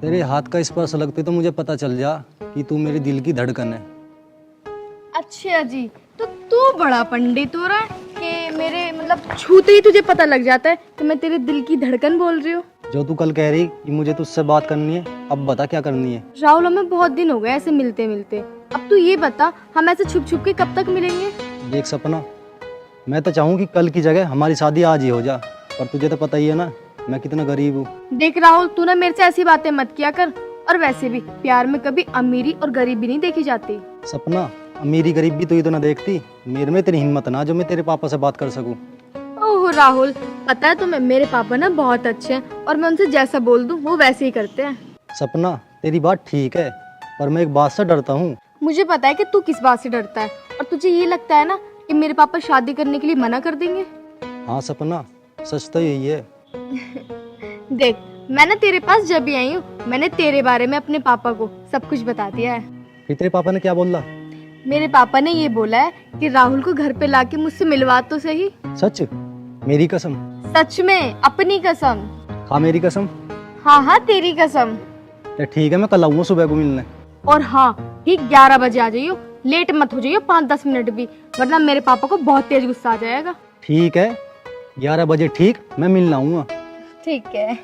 तेरे हाथ का स्पर्श लगते तो मुझे पता चल जा कि तू मेरे दिल की धड़कन है। अच्छा जी, तो तू बड़ा पंडित हो रहा है कि मेरे मतलब छूते ही तुझे पता लग जाता है कि मैं तेरे दिल की धड़कन बोल रही हूँ। जो तू कल कह रही कि मुझे तुझसे बात करनी है, अब बता क्या करनी है। राहुल, हमें बहुत दिन हो गए ऐसे मिलते मिलते। अब तू ये बता, हम ऐसे छुप छुप के कब तक मिलेंगे? देख सपना, मैं तो चाहूँ कि कल की जगह हमारी शादी आज ही हो जा, पर तुझे तो पता ही है ना मैं कितना गरीब हूँ। देख राहुल, तू ना मेरे से ऐसी बातें मत किया कर। और वैसे भी प्यार में कभी अमीरी और गरीबी नहीं देखी जाती। सपना, मेरी गरीबी तो ये तो ना देखती, मेरे में इतनी हिम्मत ना जो मैं तेरे पापा से बात कर सकूं। ओह राहुल, पता है तुम्हें मेरे पापा ना बहुत अच्छे हैं और मैं उनसे जैसा बोल दूं वो वैसे ही करते हैं। सपना, तेरी बात ठीक है, पर मैं एक बात से डरता हूँ। मुझे पता है कि तू किस बात से डरता है, और तुझे ये लगता है ना कि मेरे पापा शादी करने के लिए मना कर देंगे। हाँ सपना, सच तो यही है। देख, मैं ना तेरे पास जब भी आई हूँ मैंने तेरे बारे में अपने पापा को सब कुछ बता दिया है। फिर तेरे पापा ने क्या बोला? मेरे पापा ने ये बोला है कि राहुल को घर पे लाके मुझसे मिलवा तो सही। सच? मेरी कसम? सच में, अपनी कसम। हाँ मेरी कसम। हाँ हाँ, तेरी कसम। तो ठीक है, मैं कल आऊँगा सुबह को मिलने। और हाँ, ठीक 11 बजे आ जाइयो, लेट मत हो जाइयो 5-10 मिनट भी, वरना मेरे पापा को बहुत तेज गुस्सा आ जाएगा। ठीक है, 11 बजे ठीक, मैं मिलने आऊँगा। ठीक है।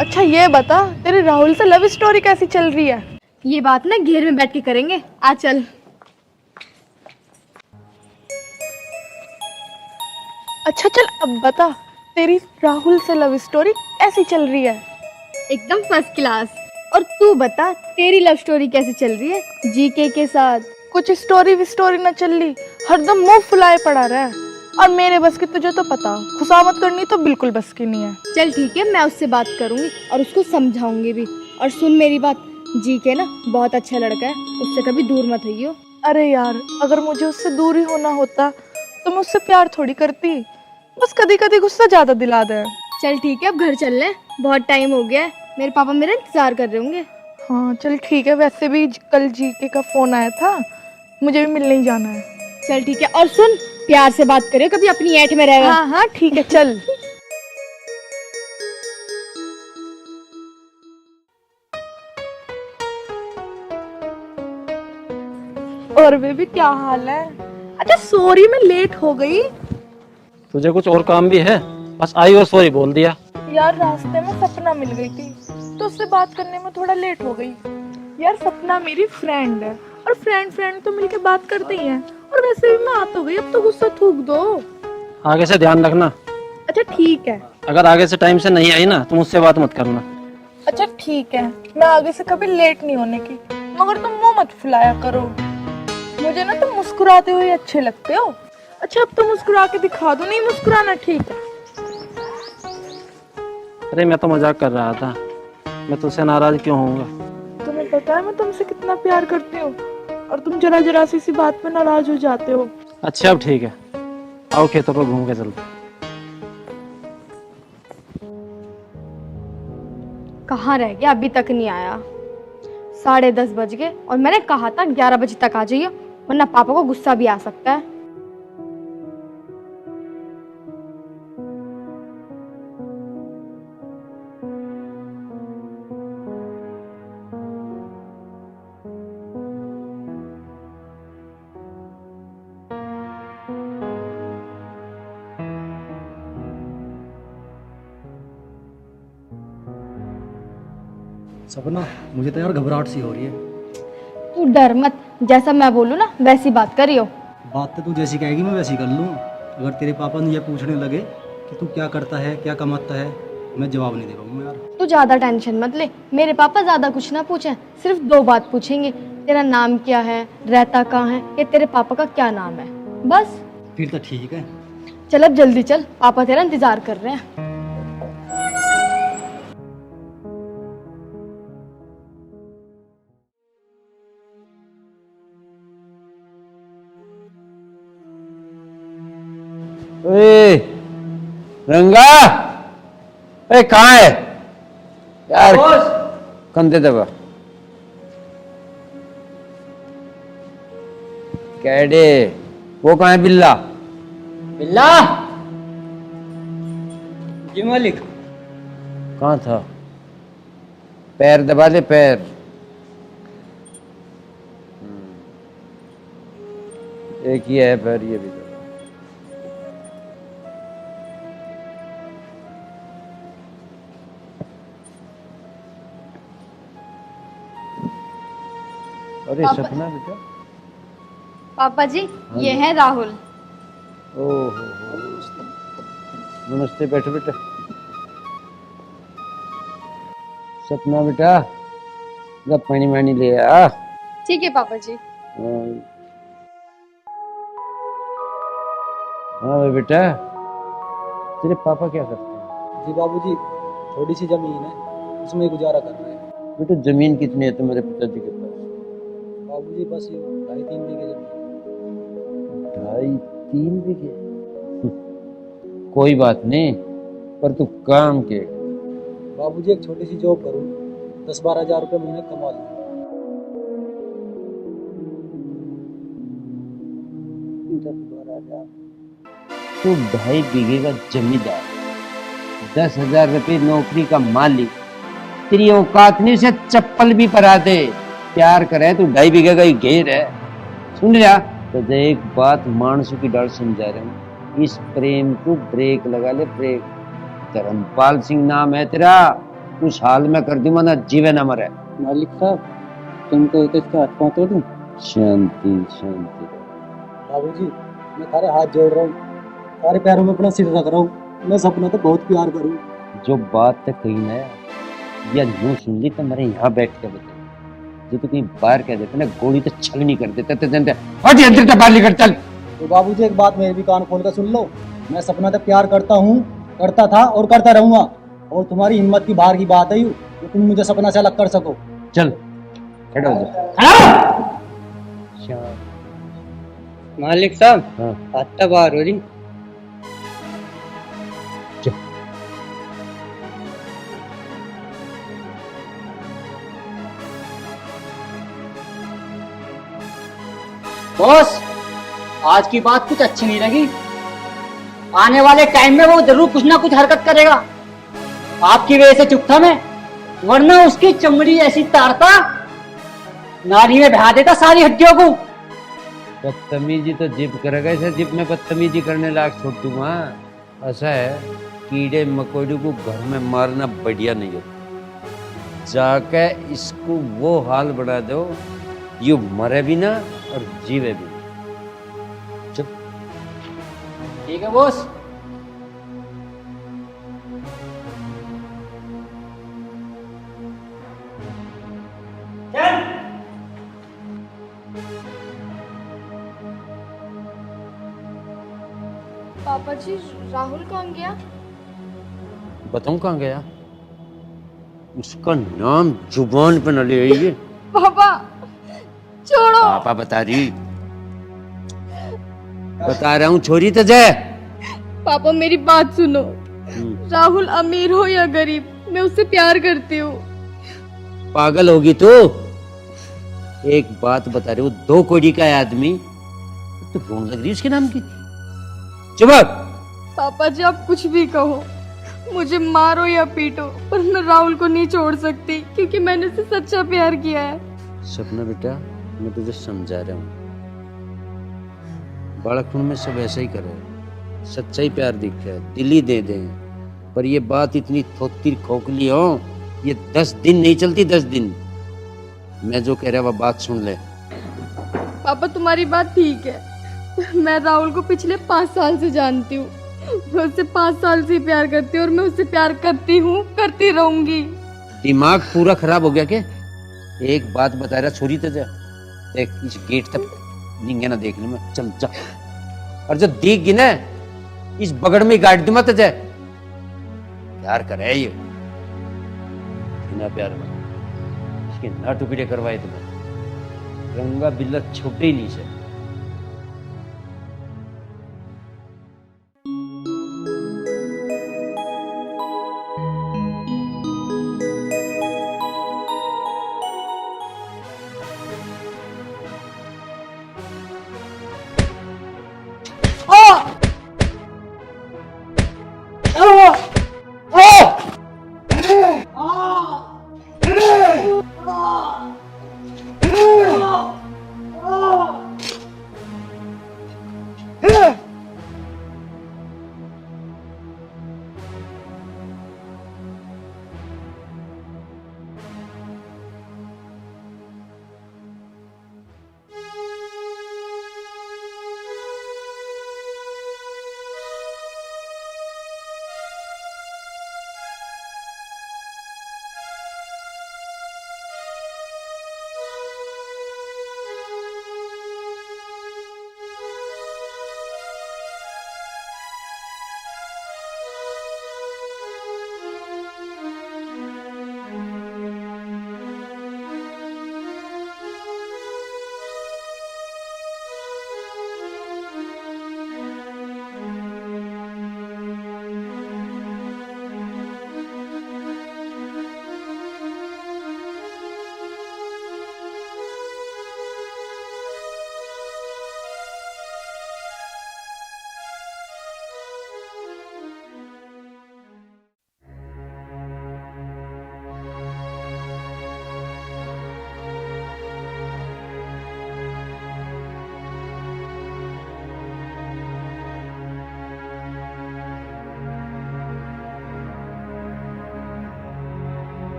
अच्छा ये बता, तेरे राहुल से लव स्टोरी कैसी चल रही है? ये बात ना घेर में बैठ के करेंगे, आ चल। अच्छा चल अब बता, तेरी राहुल से लव स्टोरी कैसी चल रही है? एकदम फर्स्ट क्लास। और तू बता, तेरी लव स्टोरी कैसे चल रही है जीके के साथ? कुछ स्टोरी विस्टोरी न चल रही, हरदम मुंह फुलाए पड़ा रहा है। और मेरे बस की तुझे तो पता, खुशामत करनी तो बिल्कुल बस की नहीं है। चल ठीक है, मैं उससे बात करूंगी और उसको समझाऊंगी भी। और सुन मेरी बात, जीके ना बहुत अच्छा लड़का है, उससे कभी दूर मत होइयो। अरे यार, अगर मुझे उससे दूर ही होना होता तो मैं उससे प्यार थोड़ी करती, बस कभी कभी गुस्सा ज्यादा दिला दे। चल ठीक है, अब घर चल ले, बहुत टाइम हो गया है, मेरे पापा मेरा इंतजार कर रहे होंगे। हाँ चल ठीक है, वैसे भी कल जीके का फोन आया था, मुझे भी मिलने ही जाना है। चल ठीक है, और सुन, प्यार से बात करे, कभी अपनी ऐठ में रहेगा। हाँ हाँ ठीक है, चल। और बेबी क्या हाल है? अच्छा सॉरी मैं लेट हो गई। तुझे कुछ और काम भी है? बस आई और सॉरी बोल दिया। यार रास्ते में सपना मिल गई थी, तो उससे बात करने में थोड़ा लेट हो गई। यार सपना मेरी फ्रेंड है, और फ्रेंड फ्रेंड तो मिलके बात करते ही हैं। और वैसे भी मैं आ तो गई, अब तो गुस्सा थूक दो। आगे से ध्यान रखना, अच्छा ठीक है। अगर आगे से टाइम से नहीं आई ना तो मुझसे बात मत करना। अच्छा ठीक है, मैं आगे से कभी लेट नहीं होने की, मगर तुम मुंह मत फुलाया करो। मुझे ना तुम मुस्कुराते हुए अच्छे लगते हो। अच्छा अब तो मुस्कुरा के दिखा दो, नहीं मुस्कुराना, ठीक है? अरे मैं तो मजाक कर रहा था, मैं तुझसे नाराज क्यों होऊंगा? तुम्हें पता है मैं तुमसे कितना प्यार करती हूँ, और तुम जरा जरा सी बात पे नाराज हो जाते हो। अच्छा अब ठीक है, आओ खेतों पर घूम के चलते। कहाँ रह गया, अभी तक नहीं आया? 10:30 बज गए, और मैंने कहा था 11 बजे तक आ जाइए, वरना पापा को गुस्सा भी आ सकता है। सपना, मुझे तो यार घबराहट सी हो रही है। तू डर मत, जैसा मैं बोलूँ ना वैसी बात करियो। बात तो तू जैसी कहेगी मैं वैसी कर लूँ। अगर तेरे पापा ने ये पूछने लगे कि तू क्या करता है, क्या कमाता है, मैं जवाब नहीं दे पाऊंगा यार। तू ज्यादा टेंशन मत ले, मेरे पापा ज्यादा कुछ ना पूछे, सिर्फ 2 बात पूछेंगे, तेरा नाम क्या है, रहता कहाँ है, या तेरे पापा का क्या नाम है, बस। फिर तो ठीक है। चल अब जल्दी चल, पापा तेरा इंतजार कर रहे हैं। ओए रंगा, ए कहाँ है यार? कंधे दबा कैडे, वो कहाँ है बिल्ला? बिल्ला जी मालिक। कहाँ था? पैर दबा ले पैर। एक ही है पैर, ये भी दबा। अरे सपना बेटा। पापा जी ये है राहुल। ओहो, नमस्ते, बैठो बेटा। सपना बेटा, जब पानी वानी ले आ। ठीक है पापा जी। हाँ भाई बेटा, तेरे पापा क्या करते हैं? जी बाबूजी, थोड़ी सी जमीन है, उसमें गुजारा कर रहे हैं। बेटा जमीन कितनी है तुम्हारे पिताजी के पास? बाबूजी बस ये 2.5-3 बीघे जमीन। 2.5-3 बीघे? कोई बात नहीं, पर तू काम के। बाबूजी एक छोटी सी जॉब करूँ, 10-12 हज़ार रुपये महीने कमा लूँ। 10-12 हज़ार? तू 2.5 बीघे का जमींदार, 10,000 रुपये नौकरी का मालिक, तेरी औकात नहीं से चप्पल भी परा दे। प्यार करे तू 2.5 बीघे का ही घेर है। सुन लिया तो एक बात मानसू की डाल समझा रहा हूँ, इस प्रेम को ब्रेक लगा ले, ब्रेक। धर्मपाल सिंह नाम है तेरा, उस हाल में कर दूंगा ना, जीवे ना मरे। मालिक साहब तुमको तो इसका हाथ पांव तोड़ दूं। शांति शांति। बाबूजी मैं थारे हाथ जोड़ रहा हूँ, थारे पैरों में अपना सिर रख रहा हूँ। मैं सपना तो बहुत प्यार करूँ। जो बात तक कही ना या यूं सुन ली तो मेरे यहाँ बैठ के बता, जो तो कहीं बाहर कह देते ना, गोली तो छलनी कर देते। अंदर बाहर निकल चल। तो बाबूजी एक बात मेरे भी कान खोल कर सुन लो, मैं सपना तो प्यार करता हूँ, करता था और करता रहूंगा। और तुम्हारी हिम्मत की बाहर की बात है कि तुम मुझे सपना से अलग कर सको। चल खड़ा हो जा। मालिक साहब हाँ। हाथ बाहर हो रही। बॉस आज की बात कुछ अच्छी नहीं लगी, आने वाले टाइम में वो जरूर कुछ ना कुछ हरकत करेगा। आपकी वजह से चुप था मैं, वरना उसकी चमड़ी ऐसी तारता, नाली में बहा देता सारी हड्डियों को। बदतमीजी तो जिप करेगा, इसे जिप में बदतमीजी करने लायक छोड़ दूंगा। ऐसा है, कीड़े मकोड़े को घर में मारना बढ़िया नहीं होता। जाके इसको वो हाल बढ़ा दो, यू मरे भी ना और जीवे भी। चुप। ठीक है बॉस। पापा जी राहुल कौन गया? बताऊं कहाँ गया? उसका नाम जुबान पे न ले आइए। पापा छोड़ो। पापा बता रही, बता रहा हूँ, छोरी तो जय। पापा मेरी बात सुनो, राहुल अमीर हो या गरीब मैं उससे प्यार करती हूँ। पागल होगी तू? एक बात बता रही हूँ, 2 कोड़ी का है आदमी, तो रोन लग रही उसके नाम की। चुप। पापा जी आप कुछ भी कहो, मुझे मारो या पीटो, पर मैं राहुल को नहीं छोड़ सकती क्योंकि मैंने उससे सच्चा प्यार किया है। सपना बेटा, मैं तुझे समझा रहा हूँ, बालकपन में सब ऐसा ही करे, सच्चा ही प्यार दिख रहा है, दिल ही दे दे। पर ये बात इतनी थोती खोखली हो, ये 10 दिन नहीं चलती, 10 दिन। मैं जो कह रहा वह बात सुन ले। पापा तुम्हारी बात ठीक है, मैं राहुल को पिछले 5 साल से जानती हूँ, मैं उससे 5 साल से प्यार करती हूँ और मैं उससे प्यार करती हूँ, करती रहूंगी। दिमाग पूरा खराब हो गया क्या? एक बात बता रहा, छोरी तो जा, देख इस गेट तक निंगे ना देख ले, मैं चल जा, और जो दिख गई ना इस बगड़ में गाड़ दूंगा तो जा। प्यार करे ये बिना प्यार में, इसके ना टुकड़े करवाए तुम्हें, रंगा बिल्ला छूटे ही नहीं से।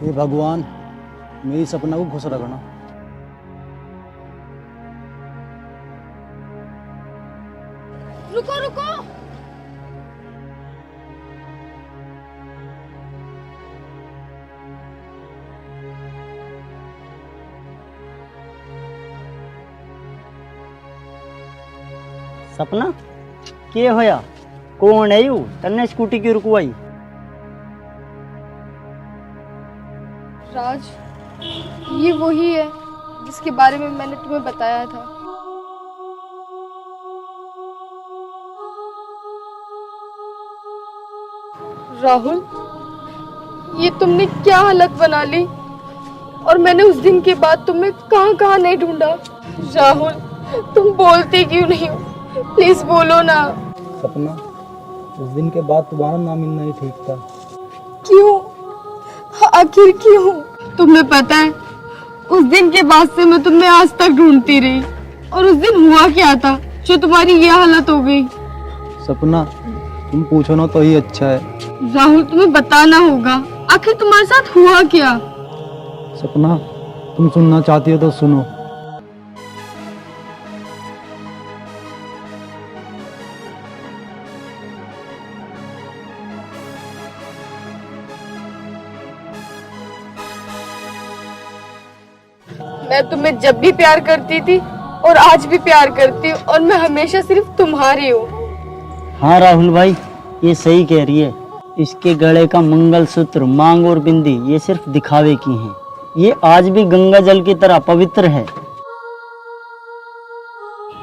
हे भगवान, मेरी सपना को खुश रखना। रुको रुको। सपना के होया? कौन है यू? तन्ने स्कूटी क्यों रुकवाई? राज, ये वही है जिसके बारे में मैंने तुम्हें बताया था। राहुल, ये तुमने क्या हालत बना ली, और मैंने उस दिन के बाद तुम्हें कहाँ कहाँ नहीं ढूंढा। राहुल, तुम बोलते क्यों नहीं हो? प्लीज बोलो ना। सपना, उस दिन के बाद तुम्हारा ना मिलना ही ठीक था। क्यों? आखिर क्यों? तुम्हें पता है, उस दिन के बाद से मैं तुम्हें आज तक ढूंढती रही, और उस दिन हुआ क्या था जो तुम्हारी ये हालत हो गई? सपना, तुम पूछो ना तो ही अच्छा है। राहुल, तुम्हें बताना होगा, आखिर तुम्हारे साथ हुआ क्या? सपना, तुम सुनना चाहती हो तो सुनो। मैं तुम्हें जब भी प्यार करती थी और आज भी प्यार करती हूँ, और मैं हमेशा सिर्फ तुम्हारी हूँ। हाँ राहुल भाई, ये सही कह रही है। इसके गले का मंगलसूत्र, मांग और बिंदी ये सिर्फ दिखावे की हैं। ये आज भी गंगा जल की तरह पवित्र है।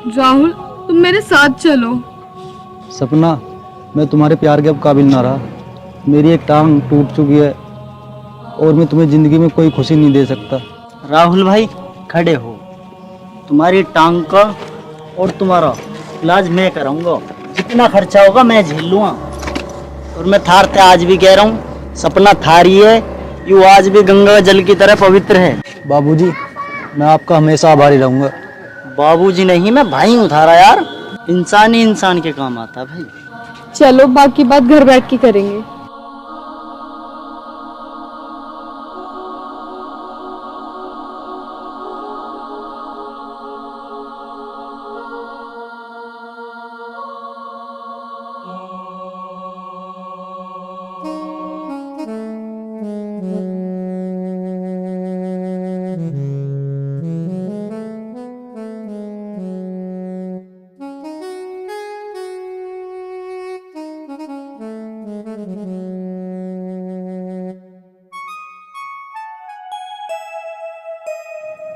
राहुल, तुम मेरे साथ चलो। सपना, मैं तुम्हारे प्यार के अब काबिल ना रहा। मेरी एक टांग टूट चुकी है और मैं तुम्हें जिंदगी में कोई खुशी नहीं दे सकता। राहुल भाई खड़े हो, तुम्हारी टांग का और तुम्हारा इलाज मैं कराऊंगा। जितना खर्चा होगा मैं झेल लूंगा। और मैं थारते आज भी कह रहा हूँ, सपना थारी है, यू आज भी गंगा जल की तरह पवित्र है। बाबूजी, मैं आपका हमेशा आभारी रहूंगा। बाबूजी नहीं, मैं भाई हूँ थारा यार। इंसान ही इंसान के काम आता है भाई। चलो, बाकी बात घर बैठ के करेंगे।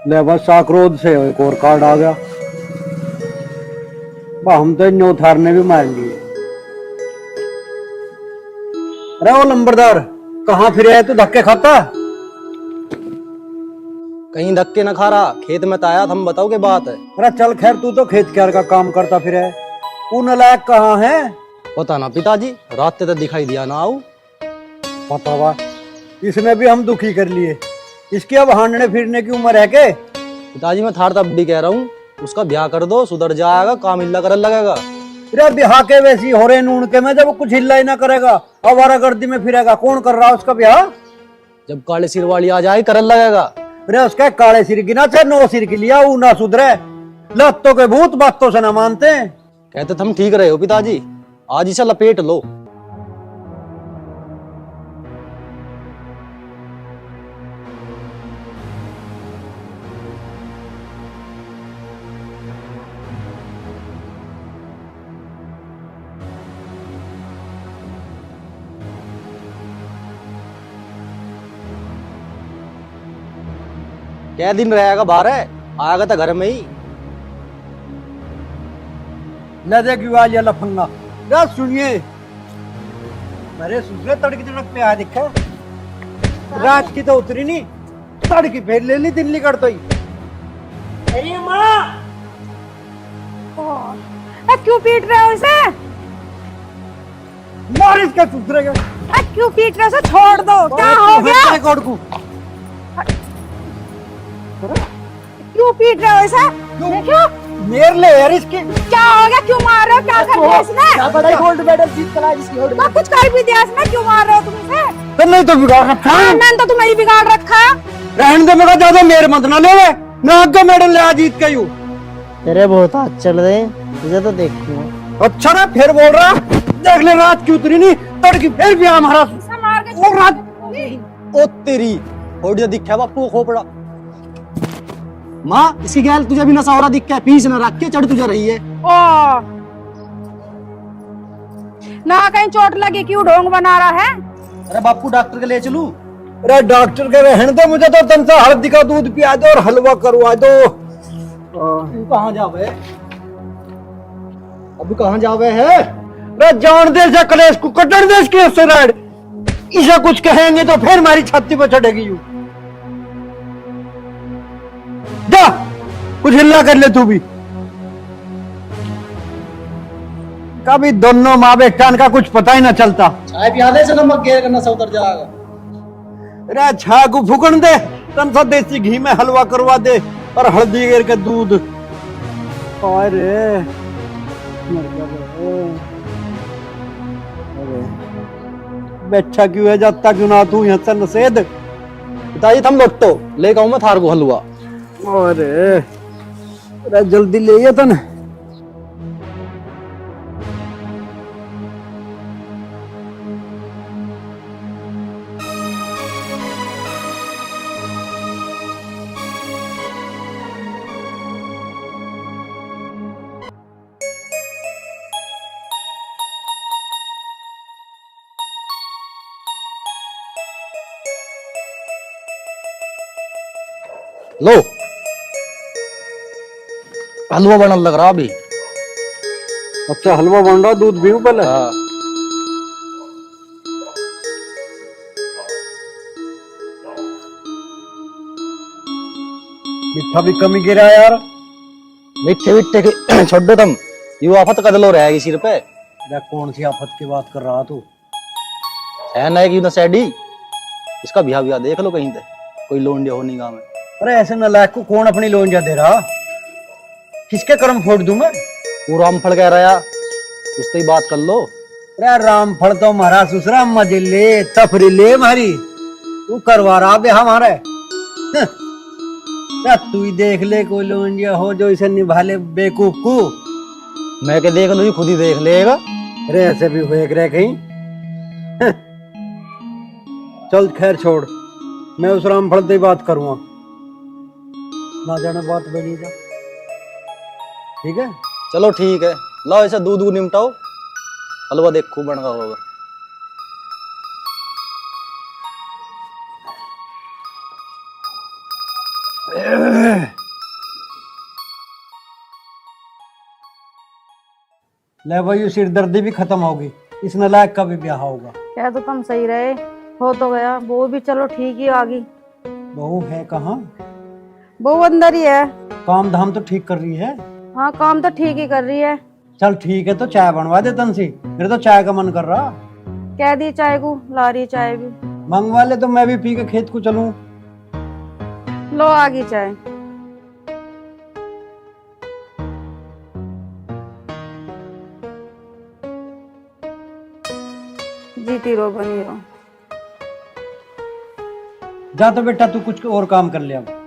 ले बस साकरोद से एक और कार्ड आ गया। बा हम तो इन उथार ने भी मार लिए। अरे वो नंबरदार, कहाँ फिरे है तू? धक्के खाता? कहीं धक्के न खा रहा, खेत में ताया था। हम बताओ क्या बात है? अरे चल खैर, तू तो खेत क्यार का काम करता फिरे। तू नलायक कहाँ है? पता ना पिताजी, रात ते तो दिखाई दिया ना आऊ। पता बा, इसने भी हम दुखी कर लिए। इसकी अब हांडने फिरने की उम्र है के? पिताजी, मैं थार तब भी कह रहा हूँ, उसका ब्याह कर दो, सुधर जाएगा, काम हिल्ला करने लगेगा। अरे ब्याह के वैसी हो रहे नून के में, जब कुछ हिल्ला ही ना करेगा, आवारागर्दी में फिरेगा। कौन कर रहा है उसका ब्याह? जब काले सिर वाली आ जाए करने लगेगा। अरे उसका काले सिर की ना चाहे नो सिर की लिया, वो ना सुधरे। लत्तों के भूत बातों से ना मानते। कहते तुम ठीक रहे हो पिताजी, आज इसे लपेट लो। क्या दिन रहेगा बाहर है, आएगा तो घर में ही। ले देख युवा लफंगा। क्या सुनिए, मेरे सुसरे तड़की तड़क पे आ दिखा। रात की तो उतरी नहीं, तड़की फिर ले ली दिल्ली कर तो ही। अरे माँ, क्यों पीट रहे हो इसे? मार इसके सुसरे के। क्यों पीट रहे हो? इसे छोड़ दो। क्या हो गया? को क्यों पीट रहे हो इसे? देखो मेर ले यार इसके। क्या हो गया, क्यों मार रहे हो, क्या कर दिया इसने? क्या बड़ा गोल्ड मेडल जीत कर आया जिसकी होड़ तो कुछ कर भी दिया इसने, क्यों मार रहे हो तुम इसे? तो नहीं तो बिगाड़ रखा है। हाँ, मैंने तो तुम्हारी बिगाड़ रखा है। रहने दे, मेरा ज्यादा मेर मत ना ले, मैं आगे मेडल ले आ जीत के यूं। तेरे बहुत हाथ चल रहे हैं, तुझे तो देखूंगा। अच्छा ना फिर बोल रहा, देख ले रात की उतरी नहीं, तड़की फिर भी हमारा मार के और रात ओ तेरी होड़िया दिखा बापू खोपड़ा। माँ इसकी गैल तुझे भी नशा हो रहा दिख पीस न रख के चढ़ तुझे रही है। ओ ना कहीं चोट लगी, क्यों ढोंग बना रहा है? अरे बापू डॉक्टर के ले चलूं? अरे डॉक्टर के रहने दो, मुझे तो तन सा हल्दी का दूध पिया दो और हलवा करवा दो। तू कहाँ जावे? अभी कहाँ जावे है? अरे जान दे से कलेश को कटर दे इसके उससे राड। इसे कुछ कहेंगे तो फिर हमारी छाती पर चढ़ेगी यूं। जा कुछ हिल्ला कर ले तू भी। कभी दोनों माँ बेटा का कुछ पता ही ना चलता। चाय पिया दे से नमक गेर करना सब उतर जाएगा। अरे छा को फूकन दे, तन सा देसी घी में हलवा करवा दे और हल्दी गिर के दूध। अरे बैठा क्यों है, जाता क्यों ना तू यहाँ से नसेद? पिताजी थम लौटो ले आऊं मैं थार को हलवा। अरे जल्दी ले ये तन। लो हलवा बनने लग रहा अभी। अच्छा हलवा बन रहा, दूध भी पहले। हाँ। मिठा भी कमी गिरा यार। मिठे मिठे के छोड़ दो तुम, ये आफत कदलो रहेगी सिर पे। अरे कौन सी आफत की बात कर रहा तू? है ना एक सैडी, इसका बिहा बिहा देख लो कहीं पे, कोई लोंडिया हो नहीं गाँव में। अरे ऐसे नलायक को कौन अपनी लोंजा दे रहा? किसके कर्म फोड़ दूं मैं? वो रामफल कह रहा उससे ही बात कर लो। अरे रामफल तो हमारा ससुरा मजे ले तफरी ले मारी, तू करवा रहा बे हमारे। तू ही देख ले कोई लोंजिया हो जो इसे निभा ले बेवकूफ को। मैं के देख लू खुद ही देख लेगा। अरे ऐसे भी हुए रहे कहीं। चल खैर छोड़, मैं उस रामफल से बात करूंगा, ना जाने बात बनी जा। ठीक है चलो ठीक है, लाओ ऐसा दूध निमटाओ, हलवा देख खूब बन रहा होगा। ले भाई सिर दर्दी भी खत्म होगी, इस नलायक का भी ब्याह होगा। क्या तो तुम सही रहे, हो तो गया। वो भी चलो ठीक ही आ गई। बहू है कहाँ? वो अंदर ही है। काम धाम तो ठीक कर रही है? हाँ काम तो ठीक ही कर रही है। चल ठीक है, तो चाय बनवा दे तनसी, मेरे तो चाय का मन कर रहा। कह दी चाय को, ला रही चाय भी। मंगवा ले तो मैं भी पी के खेत को चलूं। लो आ गई चाय। जीती रहो बनी रहो। जा तो बेटा तू कुछ और काम कर ले अब।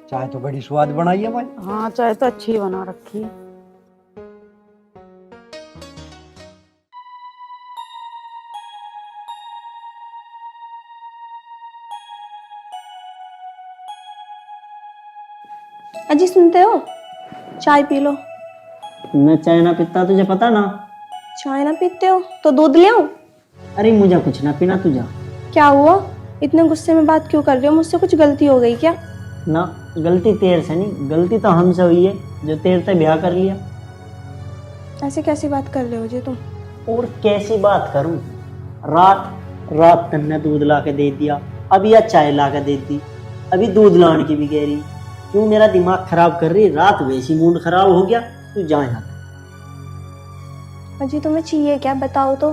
चाय तो बड़ी स्वाद बनाई है भाई। हाँ चाय तो अच्छी बना रखी है। अजी सुनते हो, चाय पी लो। मैं चाय ना पीता, तुझे पता ना। चाय ना पीते हो तो दूध ले आऊं? अरे मुझे कुछ ना पीना, तुझा। क्या हुआ, इतने गुस्से में बात क्यों कर रहे हो? मुझसे कुछ गलती हो गई क्या? ना गलती तेरे से नहीं, गलती तो हमसे हुई है जो तेरे से ब्याह कर लिया। ऐसे कैसी बात कर रहे हो जी तुम? और कैसी बात करूं? रात तन्ने दूध ला के दे दिया, अभी यह चाय ला के दे दी, अभी दूध लाने की भी कह रही। क्यों मेरा दिमाग खराब कर रही? रात वैसी मूड खराब हो गया। तू जा यहाँ। अजी तुम्हें चाहिए क्या, बताओ तो।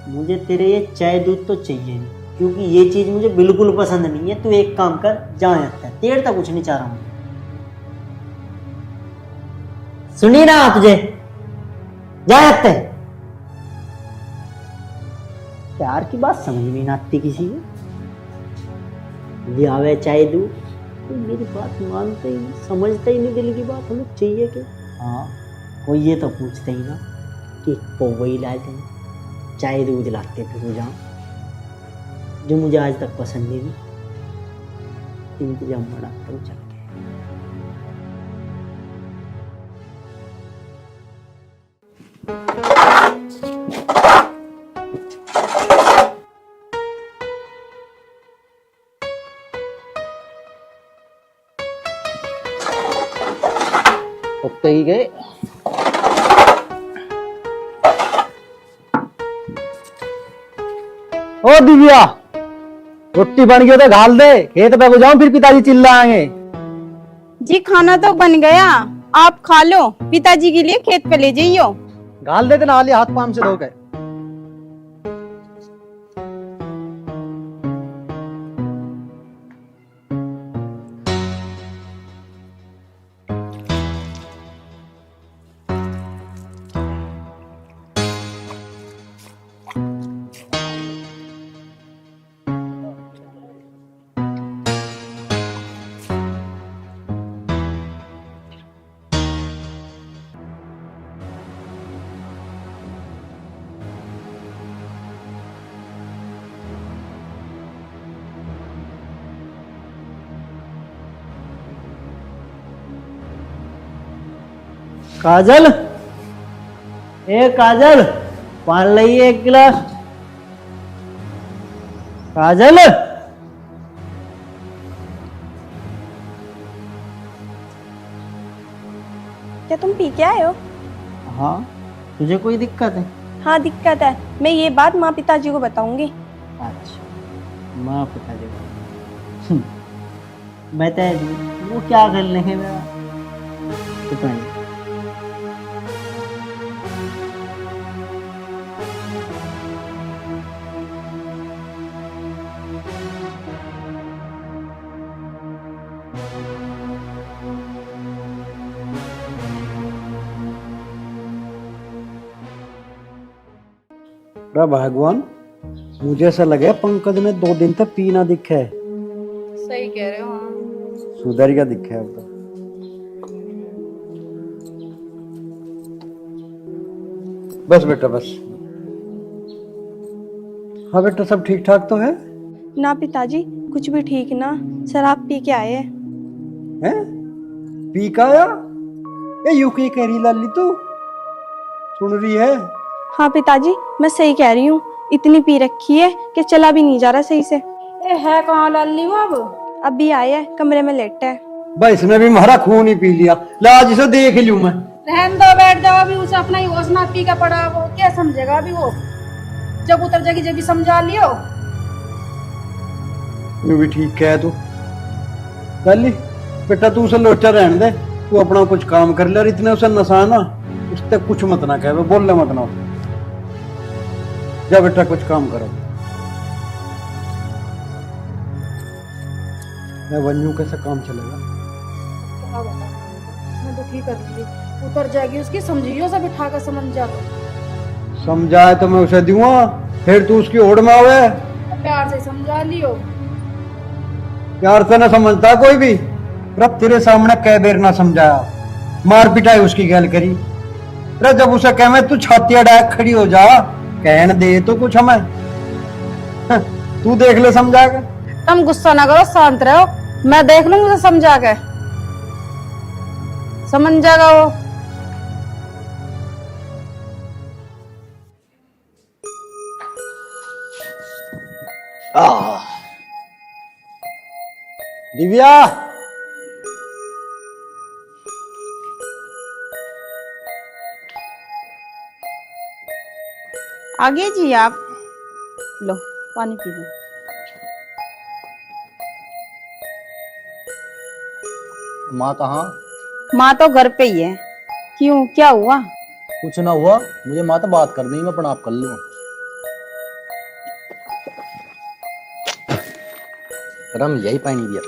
मुझे तेरे ये चाय दूध तो चाहिए नहीं, क्योंकि ये चीज मुझे बिल्कुल पसंद नहीं है। तू एक काम कर, जा आता है, तेरे तक कुछ नहीं चाह रहा हूँ। सुनी ना तुझे, जा आता है। प्यार की बात समझ में नहीं आती किसी को। लियावे चाहे दू, तो मेरी बात मानते ही नहीं, समझते ही नहीं दिल की बात। हमें चाहिए कि हाँ, कोई ये तो पूछते ही ना कि पोवई लाए थे, चाय दूध लाते थे तो जाओ, जो मुझे आज तक पसंद नहीं थी। इंतजाम बड़ा तो चल के पकते ही गए। ओ दिव्या, रोटी बन गई तो घाल दे, खेत पे को जाऊं फिर पिताजी चिल्लाएंगे। जी खाना तो बन गया, आप खा लो, पिताजी के लिए खेत पे ले जाइयो। घाल देते ना, हाथ पाम से धो के। काजल, ए काजल, पानी लाइए एक गिलास। काजल, क्या तुम पी के आए हो? हाँ, तुझे कोई दिक्कत है? हाँ दिक्कत है, मैं ये बात माँ पिताजी को बताऊंगी। अच्छा, माँ पिताजी को बता दी, वो क्या कर लेंगे मेरा पता नहीं। भगवान, मुझे ऐसा लगे पंकज ने 2 दिन तक पी ना दिखे। सही कह रहे हो। हाँ, सुधर गया दिखे अब तो। बस बेटा बस। हाँ बेटा, सब ठीक ठाक तो है? ना पिताजी, कुछ भी ठीक ना, शराब पी के आए हैं। हैं? पी का आया? ये यू की कह रही लाली तू? सुन रही है? हाँ पिताजी, मैं सही कह रही हूँ, इतनी पी रखी है कि चला भी नहीं जा रहा सही से। ए है कहाँ लाली वो? अब अभी आए है, कमरे में लेटा है। भाई इसने भी हमारा खून ही पी लिया। ला आज इसे देख लूं मैं। रहन दो, बैठ जाओ, अभी उसे अपना ही होश ना पी का पड़ा, वो क्या समझेगा अभी वो? जब उतर जाएगी जब भी समझा लियो। यू भी ठीक है तू। लाली बेटा, तू उसे लोचा रहने दे, तू अपना कुछ काम कर ले। और इतने उसे नशा ना, उससे कुछ मत ना कहे, बोल ले मत ना। जा बेटा, कुछ काम करो। मैं वन्यू कैसे काम चलेगा? क्या बता, मैं तो ठीक कर ली, उतर जाएगी उसकी, समझियो सब बिठा कर समझ जा। समझाए तो मैं उसे दूंगा, फिर तू उसकी ओर में आवे। प्यार से समझा लियो। प्यार से ना समझता कोई भी। रब तेरे सामने कई देर ना समझाया, मार पिटाई उसकी गैल करी। अरे जब उसे कह मैं तू छाती अड़ाक खड़ी हो जा, कहन दे तो कुछ हमें। तू देख ले समझा के। तुम गुस्सा ना करो, शांत रहो, मैं देख लूंगी उसे समझा के, समझ जाएगा वो। दिव्या, आगे जी आप लो पानी पी लो। माँ कहाँ? माँ तो घर पे ही है। क्यों, क्या हुआ? कुछ ना हुआ, मुझे माँ तो बात करनी है, मैं प्रणाम कर लूँ। रम यही पानी दिया।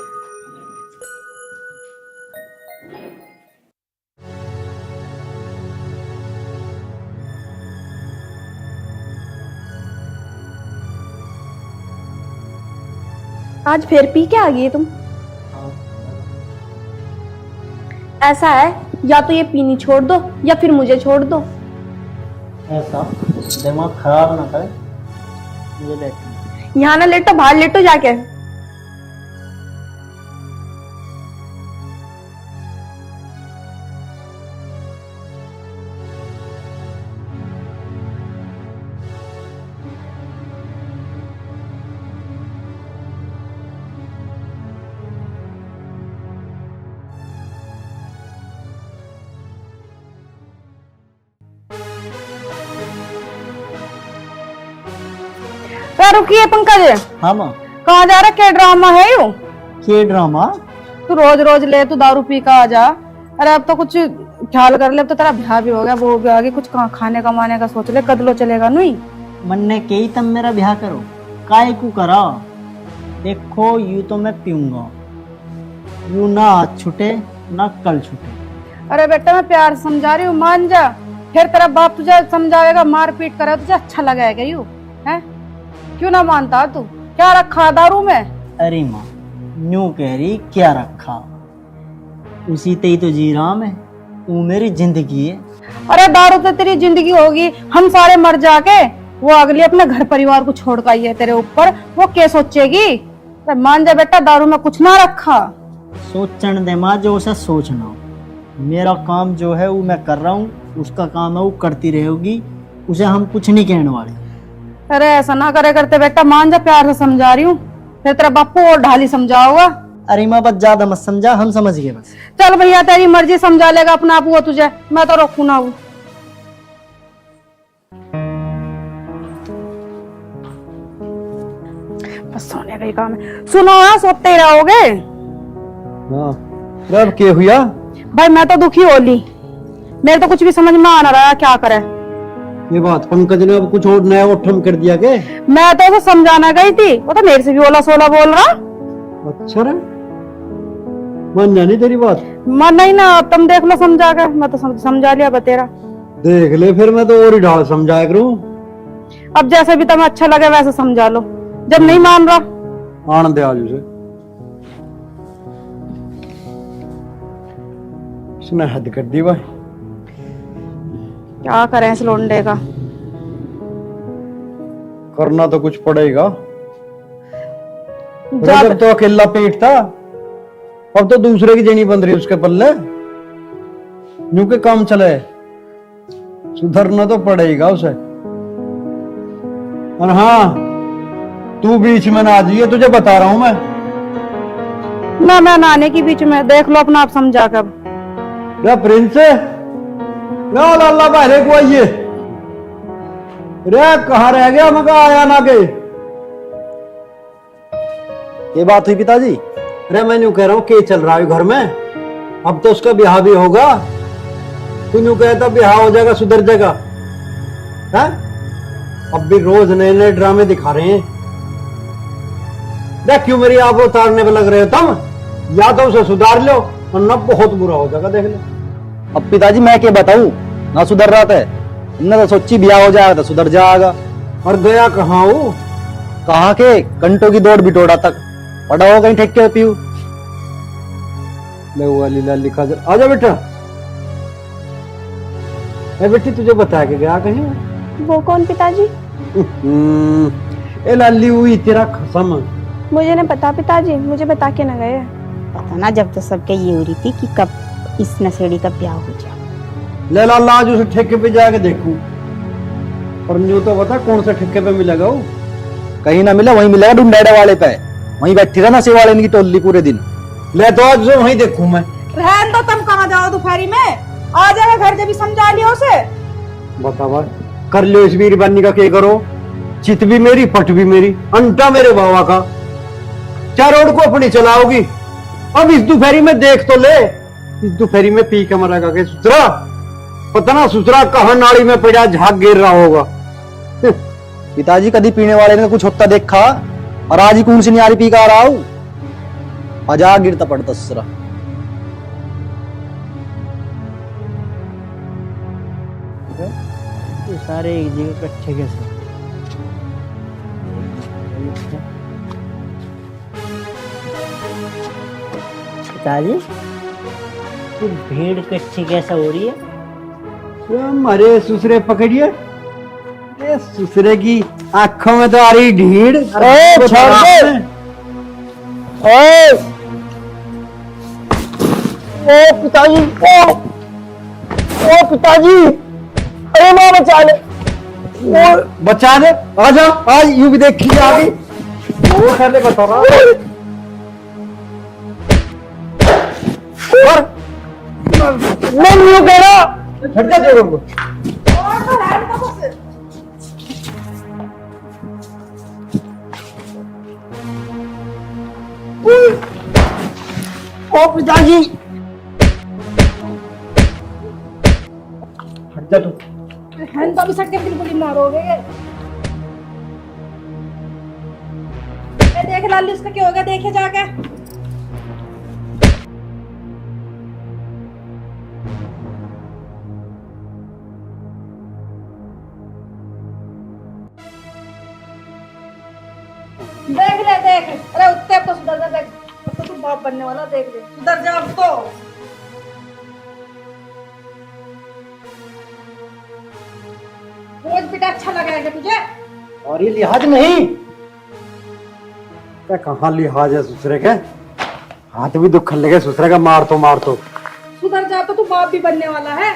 आज फिर पी के आ गई तुम? ऐसा है, या तो ये पीनी छोड़ दो या फिर मुझे छोड़ दो। ऐसा दिमाग खराब ना करे, मुझे बैठ। यहाँ ना लेटो, बाहर लेटो जाके। रुकिए पंकज, हाँ माँ। कहाँ जा रहा? क्या ड्रामा है यू? के ड्रामा? तू रोज रोज ले, तू दारू पी का आ जा। अरे अब तो कुछ ख्याल कर ले, अब तो तेरा ब्याह भी हो गया, वो भी आ गई, कुछ खाने कमाने का सोच ले, कदलो चलेगा नहीं। मन ने कही तब मेरा ब्याह करो, काय को करा? देखो यू तो मैं पीऊंगा, यू ना आज छूटे ना कल छूटे। अरे बेटा मैं प्यार से समझा रही हूँ, मान जा। फिर तेरा बाप तुझे समझाएगा, मार पीट करे तुझे अच्छा लगेगा यू है? क्यों ना मानता तू? क्या रखा दारू में? अरे माँ न्यू कह रही क्या रखा, उसी ते ही तो जी रहा मैं, वो मेरी जिंदगी है। अरे दारू तो तेरी जिंदगी होगी, हम सारे मर जाके वो अगली अपने घर परिवार को छोड़ कर आई है तेरे ऊपर, वो क्या सोचेगी? अरे मान जा बेटा, दारू में कुछ ना रखा। सोचन दे माँ जो उसे सोचना, मेरा काम जो है वो मैं कर रहा हूँ, उसका काम है वो करती रहेगी, उसे हम कुछ नहीं कहने वाले। अरे ऐसा ना करे करते बेटा, मान जा, प्यार से समझा रही हूँ, फिर तेरा बापू और ढाली समझाओगा। अरे माँ बस ज्यादा मत समझा, हम समझ गए बस। चल भैया तेरी मर्जी, समझा लेगा अपना आप वो तुझे, मैं तो रोकू ना हूँ। बस सोने का ही काम है। सुनो हाँ, सोते ही रहोगे? हाँ अब क्या हुआ? भाई मैं तो दुखी हो ली, मेरे तो कुछ भी समझ में आ ना रहा क्या करे। ये बात पंकज ने अब कुछ और नया उठम कर दिया के? मैं तो उसे समझाना गई थी, वो तो मेरे से भी ओला सोला बोल रहा। अच्छा रे, मान जानी तेरी बात? मन नहीं ना, तुम देख लो समझा कर, मैं तो समझा लिया बतेरा। देख ले फिर, मैं तो और ही ढाल समझाया करूं। अब जैसे भी तुम्हें अच्छा लगे वैसे समझा लो, जब नहीं मान रहा आनंद आज उसे उसने हद कर दी भाई। क्या करें इस लोंडे का? करना तो कुछ पड़ेगा। जब तो अकेला पेट था, अब तो दूसरे की जेनी बन रही उसके पल्ले, यूं के काम चले, सुधरना तो पड़ेगा उसे। और हाँ तू बीच में ना आ जाइए, तुझे बता रहा हूं मैं। मैं नाने की बीच में, देख लो अपना आप समझा कर। प्रिंस लाला बाहरे को आइए रे, कहाँ रह गया? मैं कहा आया ना गए। ये बात हुई पिताजी? अरे मैं यूं कह रहा हूँ क्या चल रहा है घर में? अब तो उसका ब्याह भी होगा, तू यूं कहता ब्याह हो जाएगा सुधर जाएगा है? अब भी रोज नए नए ड्रामे दिखा रहे हैं। देख क्यों मेरी आप उतारने पे लग रहे हो तुम? या तो उसे सुधार लो वरना बहुत बुरा हो जाएगा, देख लो। अब पिताजी मैं क्या बताऊं, ना सुधर रहा था, हमने तो सोची ब्याह हो जाएगा तो सुधर जाएगा। और गया कहाँ वो? कहाँ के घंटों की दौड़ बिटोड़ा तक पड़ा हो कहीं ठेके पीऊ। ले हुआ लीला लिखा आजा बेटा। बेटी तुझे बता के गया कहीं? वो कौन पिताजी? ए लाली हुई तेरा खसम। मुझे नहीं पता पिताजी, मुझे बता के न गए। पता ना, जब तो सबके ये हो रही थी कि कब इस नशेड़ी का ब्याह हो जाए। ले लाला आज उसे ठेके पे जाके देखूं, पर न्यू तो बता कौन सा ठेके पे मिलेगा वो? कहीं ना मिला, वहीं मिलेगा डुंडाड़े वाले पे, वहीं बैठी रहना सेवा वाले की टोली पूरे दिन। ले तो आज जो वहीं देखूं मैं। रहन दो, तुम कहाँ जाओ दोपहरी में? आ जाएगा घर, जब भी समझा लियो उसे। बता भाई, कर लियो इस वीर बन्नी का क्या करो? चित भी मेरी पट भी मेरी, अंटा मेरे बाबा का। क्या रोड को अपनी चलाओगी? अब इस दोपहरी में देख तो ले, इस दोपहरी में पी के मरेगा के सुतरा? पता ना सुतरा कहाँ नाली में पड़ा झाग गिर रहा होगा। पिताजी कभी पीने वाले ने कुछ होता देखा, और आज ही कौन सी न्यारी पी का आ रहा हूँ? आजा गिरता पड़ता ससुरा। ये सारे एक जगह इकट्ठे कैसे? पिताजी, ये भीड़ इकट्ठी कैसे हो रही है? हमारे ससुरे पकड़िए, ये ससुरे की आंखों में तो आ रही ढीड़। छोड़ दे। ओ पिताजी, ओ पिताजी, अरे माँ बचा ले। बचा दे, आजा, आज यूं भी देखी आ गई। वो करने को तो मैं नहीं कह रहा। हट जा जोरों को। ओ पिताजी, हट जा तू। तो अभी सट के बिल्कुल ही मारोगे। देख लाली उसका क्या हो गया, देखे जाके। देख ले देख, अरे उत्ते अब तो सुधर जा, देख अब तो तू बाप बनने वाला, देख ले सुधर जा अब तो। रोज बेटा अच्छा लगा है तुझे? और ये लिहाज नहीं, क्या कहाँ लिहाज है ससुरे के? हाथ भी दुख लगे ससुरे का, मार तो सुधर जा, तो तू बाप भी बनने वाला है।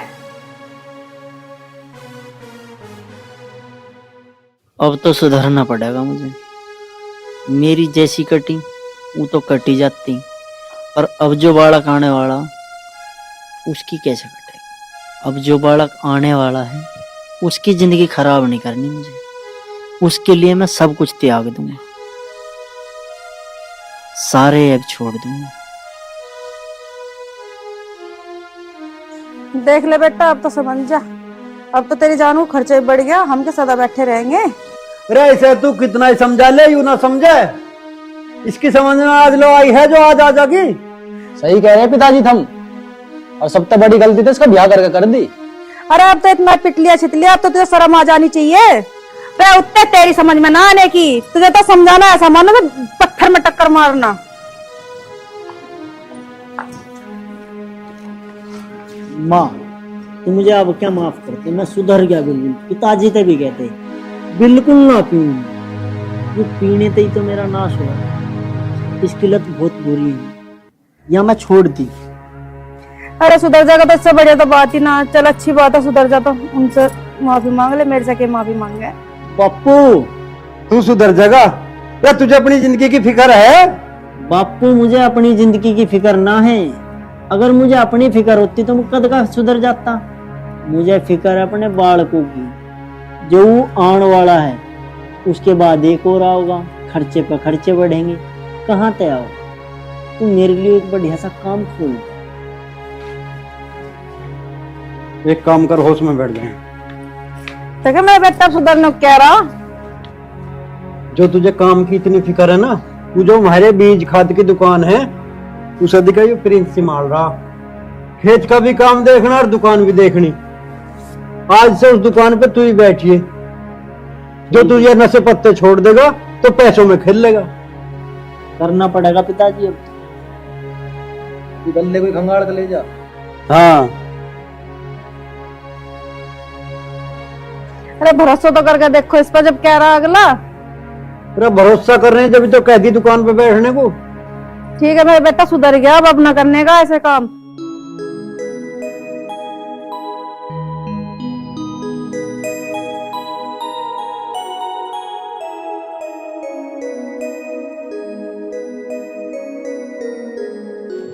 अब तो सुधरना पड़ेगा मुझे। मेरी जैसी कटी वो तो कटी जाती, और अब जो बालक आने वाला उसकी कैसे कटेगी? अब जो बालक आने वाला है उसकी जिंदगी खराब नहीं करनी मुझे। उसके लिए मैं सब कुछ त्याग दूंगा, सारे एग छोड़ दूंगा। देख ले बेटा, अब तो समझ जा, अब तो तेरी जान को खर्चा भी बढ़ गया, हम क्या सदा बैठे रहेंगे? अरे ऐसे तू कितना ही समझा ले, यूं ना समझे। इसकी समझ में आज लो आई है जो आज आ जागी। सही कह रहे हैं पिताजी थम, और सबसे बड़ी गलती तो इसका ब्याह करके कर दी। अरे अब तो इतना पिट लिया छित लिया, अब तो तुझे शर्म आ जानी चाहिए। उत्ते तेरी समझ में ना आने की, तुझे तो समझाना ऐसा मानो तो पत्थर में टक्कर मारना। माँ, तू मुझे अब क्या माफ करते? मैं सुधर गया बिल्कुल। पिताजी ते भी कहते बिल्कुल ना पीऊं, ये पीने ते ही तो मेरा नाश हुआ। इसकी लत बहुत बुरी है, या मैं छोड़ दी। अरे सुधर जाएगा तो इससे बढ़िया तो बात ही ना। चल अच्छी बात है, सुधर जा तो उनसे माफी मांग ले, मेरे से क्या माफी मांगे। बापू, तू सुधर जाएगा या तुझे अपनी जिंदगी की फिक्र है? बापू, मुझे अपनी जिंदगी की फिक्र ना है। अगर मुझे अपनी फिक्र होती तो मैं कद का सुधर जाता। मुझे फिक्र है अपने बालकों की, जो आने वाला है। उसके बाद एक और आओगा, खर्चे पर खर्चे बढ़ेंगे, कहाँ तय आओ? तू मेरे लिए एक बढ़िया सा काम खोल। एक काम कर, होश में बैठ गए। तो मैं बेटा सुधरने कह रहा, जो तुझे काम की इतनी फिक्र है ना, तू जो हमारे बीज खाद की दुकान है उस अधिका ये प्रिंस से मार रहा। खेत का भी काम देखना और दुकान भी देखनी। आज से उस दुकान पे तू ही बैठिए। जो तुझे नशे पत्ते छोड़ देगा तो पैसों में खेल लेगा। करना पड़ेगा पिताजी। अब तू गले कोई खंगाड़ के ले जा। हाँ, अरे भरोसा तो करके देखो इस पर, जब कह रहा अगला। तेरा भरोसा कर रहे हैं जब तो कह दी दुकान पे बैठने को। ठीक है मेरा बेटा सुधर गया, अब अपना करने का ऐसे काम।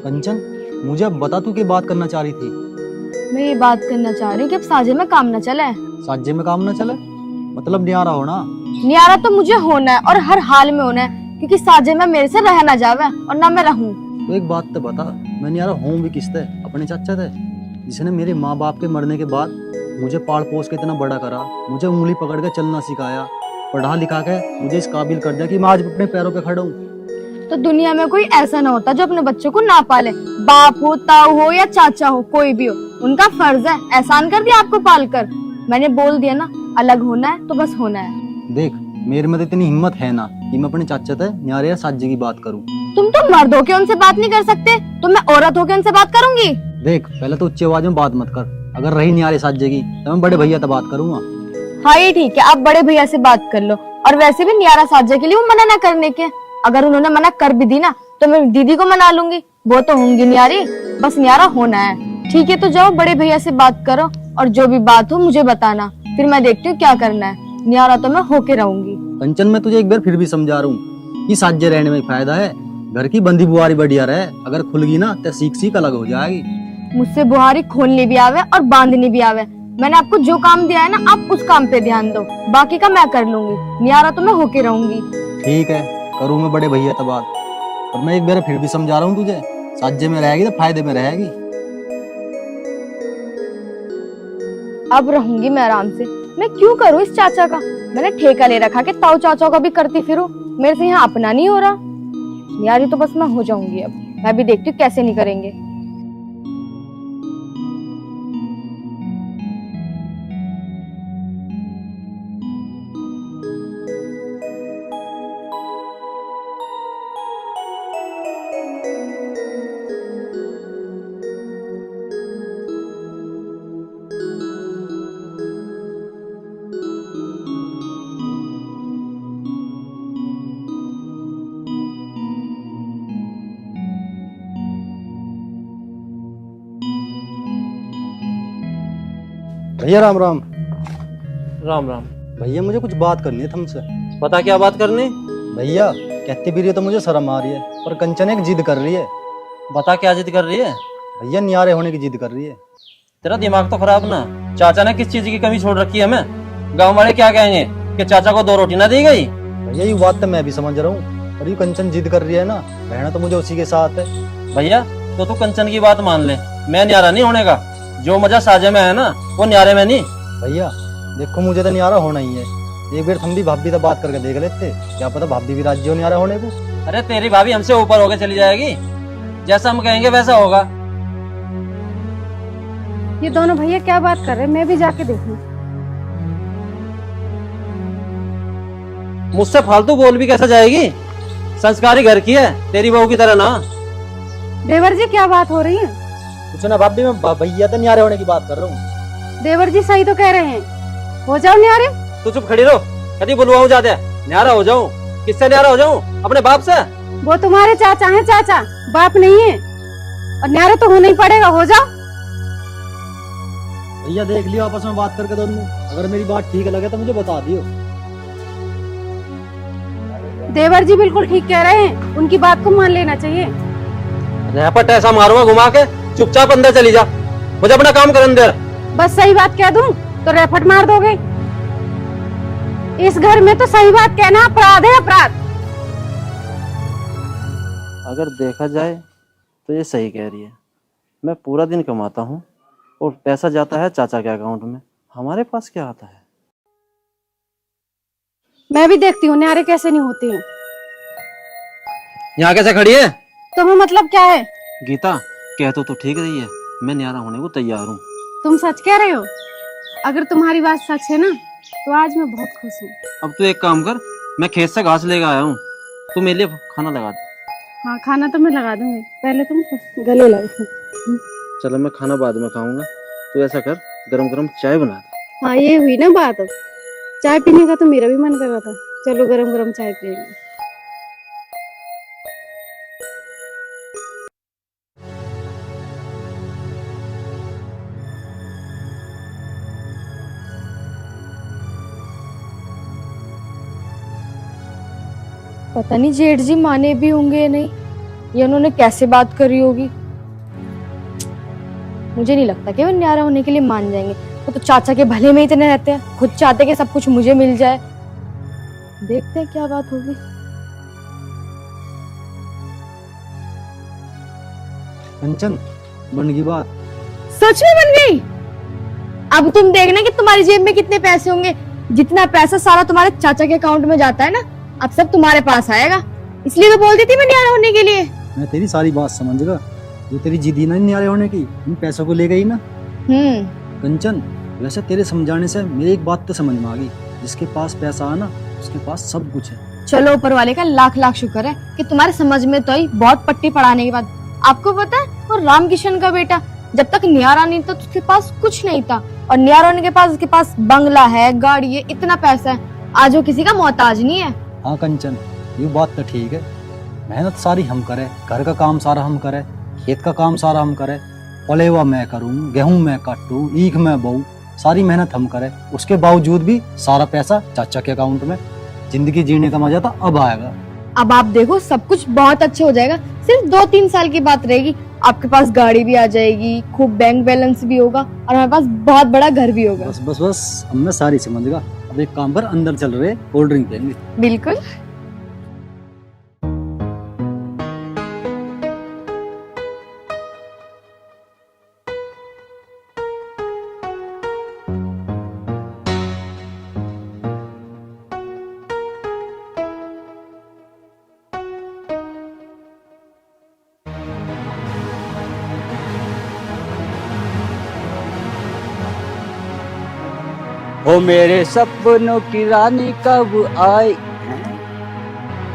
कंचन, मुझे अब बता तू क्या बात करना चाह रही थी? मैं ये बात करना चाह रही हूँ कि अब साजे में काम न चले। साजे में काम ना चले मतलब न्यारा हो ना? न्यारा तो मुझे होना है और हर हाल में होना है, क्योंकि साजे में मेरे से रह ना जावे और ना मैं रहूं। तो एक बात तो बता, मैं न्यारा हूँ भी किसते? अपने चाचा थे, जिसने मेरे माँ बाप के मरने के बाद मुझे पाल पोस के इतना बड़ा करा, मुझे उंगली पकड़ के चलना सिखाया, पढ़ा लिखा के मुझे इस काबिल कर दिया कि मैं आज अपने पैरों पे खड़ा हूँ। तो दुनिया में कोई ऐसा ना होता जो अपने बच्चों को ना पाले। बाप हो, ताऊ हो या चाचा हो, कोई भी हो, उनका फर्ज है। एहसान कर दिया आपको पालकर। मैंने बोल दिया ना, अलग होना है तो बस होना है। देख, मेरे में तो इतनी हिम्मत है ना कि मैं अपने चाचा से न्यारे या साजे की बात करूं। तुम तो मर्द होके उनसे बात नहीं कर सकते, तो मैं औरत होके उनसे बात करूंगी? देख, पहले तो उच्च आवाज में बात मत कर। अगर रही न्यारे साजे की तो मैं बड़े भैया से बात करूंगा। हाँ ये ठीक है, आप बड़े भैया से बात कर लो। और वैसे भी न्यारा साजे के लिए वो मना ना करने के। अगर उन्होंने मना कर भी दी ना तो मैं दीदी को मना लूंगी, वो तो होंगी न्यारी, बस न्यारा होना है। ठीक है, तो जाओ बड़े भैया से बात करो और जो भी बात हो मुझे बताना, फिर मैं देखती हूँ क्या करना है। न्यारा तो मैं होके रहूंगी। कंचन, मैं तुझे एक बार फिर भी समझा रहा हूँ कि साजे रहने में फायदा है। घर की बंदी बुआरी बढ़िया रहे, अगर खुल गई ना तो सीख अलग हो जाएगी। मुझसे बुहारी खोलनी भी आवे और बांधनी भी आवे। मैंने आपको जो काम दिया है ना, आप उस काम पे ध्यान दो, बाकी का मैं कर लूंगी। न्यारा तो मैं होके रहूंगी। ठीक है, करूँ मैं बड़े भैया से बात। और मैं एक बार फिर भी समझा रहा हूँ तुझे, साजे में रहेगी तो फायदे में रहेगी। अब रहूंगी मैं आराम से। मैं क्यों करूँ इस चाचा का? मैंने ठेका ले रखा कि ताऊ चाचा का भी करती फिरूं। मेरे से यहाँ अपना नहीं हो रहा। न्यारी तो बस मैं हो जाऊंगी। अब मैं भी देखती हूँ कैसे नहीं करेंगे। भैया राम राम। राम राम। भैया मुझे कुछ बात करनी है तुमसे। बता क्या बात करनी? भैया कहती भी रही है तो मुझे शर्म आ रही है, पर कंचन एक जिद कर रही है। बता क्या जिद कर रही है? भैया न्यारे होने की जिद कर रही है। तेरा दिमाग तो खराब ना। चाचा ने किस चीज की कमी छोड़ रखी है हमें? गांव वाले क्या कहेंगे कि चाचा को 2 रोटी ना दी गई? भैया ये बात तो मैं भी समझ रहा हूँ, पर ये कंचन जिद कर रही है ना, रहना तो मुझे उसी के साथ है। भैया तो तू कंचन की बात मान ले, मैं न्यारा नहीं होने का। जो मजा साजे में है ना वो न्यारे में नहीं। भैया देखो, मुझे तो न्यारा होना ही है। एक बार हम भी भाभी से बात करके देख लेते, क्या पता भाभी भी राजी हो न्यारा होने को। अरे तेरी भाभी हमसे ऊपर होके चली जाएगी, जैसा हम कहेंगे वैसा होगा। ये दोनों भैया क्या बात कर रहे हैं? मैं भी जाके देखूं। मुझसे फालतू बोल भी कैसे जाएगी? संस्कारी घर की है, तेरी बहू की तरह ना। देवर जी क्या बात हो रही है? कुछ ना भाभी, मैं भैया तो न्यारे होने की बात कर रहा हूँ। देवर जी सही तो कह रहे हैं, हो जाओ न्यारे। तू चुप खड़ी रहो। कभी बुलवाऊं जाते न्यारा हो जाऊं? किससे न्यारा हो जाऊं? अपने बाप से? वो तुम्हारे चाचा हैं, चाचा, बाप नहीं है। और न्यारे तो होना ही पड़ेगा, हो जाओ। भैया देख लियो आपस में बात करके दोनों, अगर मेरी बात ठीक लगे तो मुझे बता दियो। देवर जी बिल्कुल ठीक कह रहे हैं, उनकी बात को मान लेना चाहिए। रैपट ऐसा मारूंगा घुमा के, चुपचाप अंदर चली जा, मुझे अपना काम करने दे। बस सही बात कह दूं तो रैपट मार दोगे? इस घर में तो सही बात कहना अपराध है, अपराध। अगर देखा जाए तो ये सही कह रही है। मैं पूरा दिन कमाता हूँ और पैसा जाता है चाचा के अकाउंट में, हमारे पास क्या आता है? मैं भी देखती हूँ न्यारे कैसे नहीं होते हैं। यहाँ कैसे खड़ी है? तुम्हें मतलब क्या है? गीता कह तो ठीक रही है, मैं न्यारा होने को तैयार हूँ। तुम सच कह रहे हो? अगर तुम्हारी बात सच है ना तो आज मैं बहुत खुश हूँ। अब तू एक काम कर, मैं खेत से घास लेकर आया हूँ, तू मेरे लिए खाना लगा दे। हाँ खाना तो मैं लगा दूंगी, पहले तुम गले लगाओ। चलो मैं खाना बाद में खाऊंगा, तू ऐसा कर गरम गरम चाय बना दे। हाँ ये हुई ना बात। अब चाय पीने का तो मेरा भी मन कर रहा था, चलो गरम गरम चाय पियेंगे। पता नहीं जेठ जी माने भी होंगे या नहीं, या उन्होंने कैसे बात करी होगी। मुझे नहीं लगता कि वो न्यारा होने के लिए मान जाएंगे। वो तो चाचा के भले में इतने रहते हैं, खुद चाहते कि सब कुछ मुझे मिल जाए। देखते हैं क्या बात होगी। कंचन बन गई बात? सच में बन गई? अब तुम देखना कि तुम्हारी जेब में कितने पैसे होंगे। जितना पैसा सारा तुम्हारे चाचा के अकाउंट में जाता है ना, अब सब तुम्हारे पास आएगा। इसलिए तो बोलती थी मैं न्यारा होने के लिए। मैं तेरी सारी बात समझ गया। जो तेरी जिद ही ना न्यारे होने की, इन पैसों को ले गई ना कंचन। वैसे तेरे समझाने से मेरी एक बात तो समझ में आ गई, जिसके पास पैसा है ना उसके पास सब कुछ है। चलो ऊपर वाले का लाख लाख शुक्र है कि तुम्हारे समझ में तो आई बहुत पट्टी पढ़ाने के बाद। आपको पता है वो रामकिशन का बेटा जब तक न्यारा नहीं था तो उसके पास कुछ नहीं था, और न्यारा होने के पास उसके पास बंगला है, गाड़ी है, इतना पैसा है। आज वो किसी का मोहताज नहीं है। हाँ कंचन, ये बात तो ठीक है। मेहनत सारी हम करे, घर का काम सारा हम करे, खेत का काम सारा हम करे, पलेवा मैं करूँ, गेहूं मैं काटूं, ईख मैं बोऊं, सारी मेहनत हम करे। उसके बावजूद भी सारा पैसा चाचा के अकाउंट में। जिंदगी जीने का मजा तो अब आएगा। अब आप देखो सब कुछ बहुत अच्छा हो जाएगा। सिर्फ 2-3 साल की बात रहेगी, आपके पास गाड़ी भी आ जाएगी, खूब बैंक बैलेंस भी होगा, और हमारे पास बहुत बड़ा घर भी होगा। बस बस बस, अब मैं सारी समझ गया। अब एक काम कर, अंदर चल रहे कोल्ड ड्रिंक पियेंगे। बिल्कुल। हो मेरे सपनों की रानी कब आई है?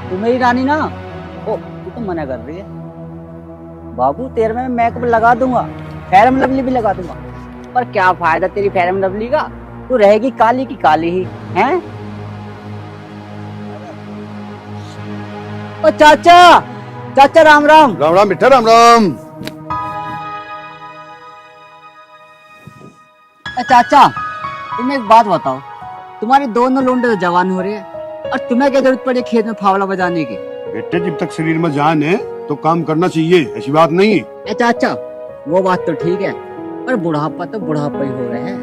तू मेरी रानी ना। ओ तू तो मना कर रही है। बाबू तेरे में मेकअप लगा दूंगा, फेयर लवली भी लगा दूंगा, पर क्या फायदा तेरी फेयर लवली का? तू रहेगी काली की काली ही हैं? ओ चाचा, चाचा राम राम। राम राम बेटा, राम राम। चाचा तुम एक बात बताओ, तुम्हारे दोनों लोंडे तो जवान हो रहे हैं, और तुम्हें क्या जरूरत पड़ी खेत में फावड़ा बजाने की? बेटे जब तक शरीर में जान है तो काम करना चाहिए, ऐसी बात नहीं है। अच्छा अच्छा, वो बात तो ठीक है, पर बुढ़ापा तो बुढ़ापा ही हो रहा है।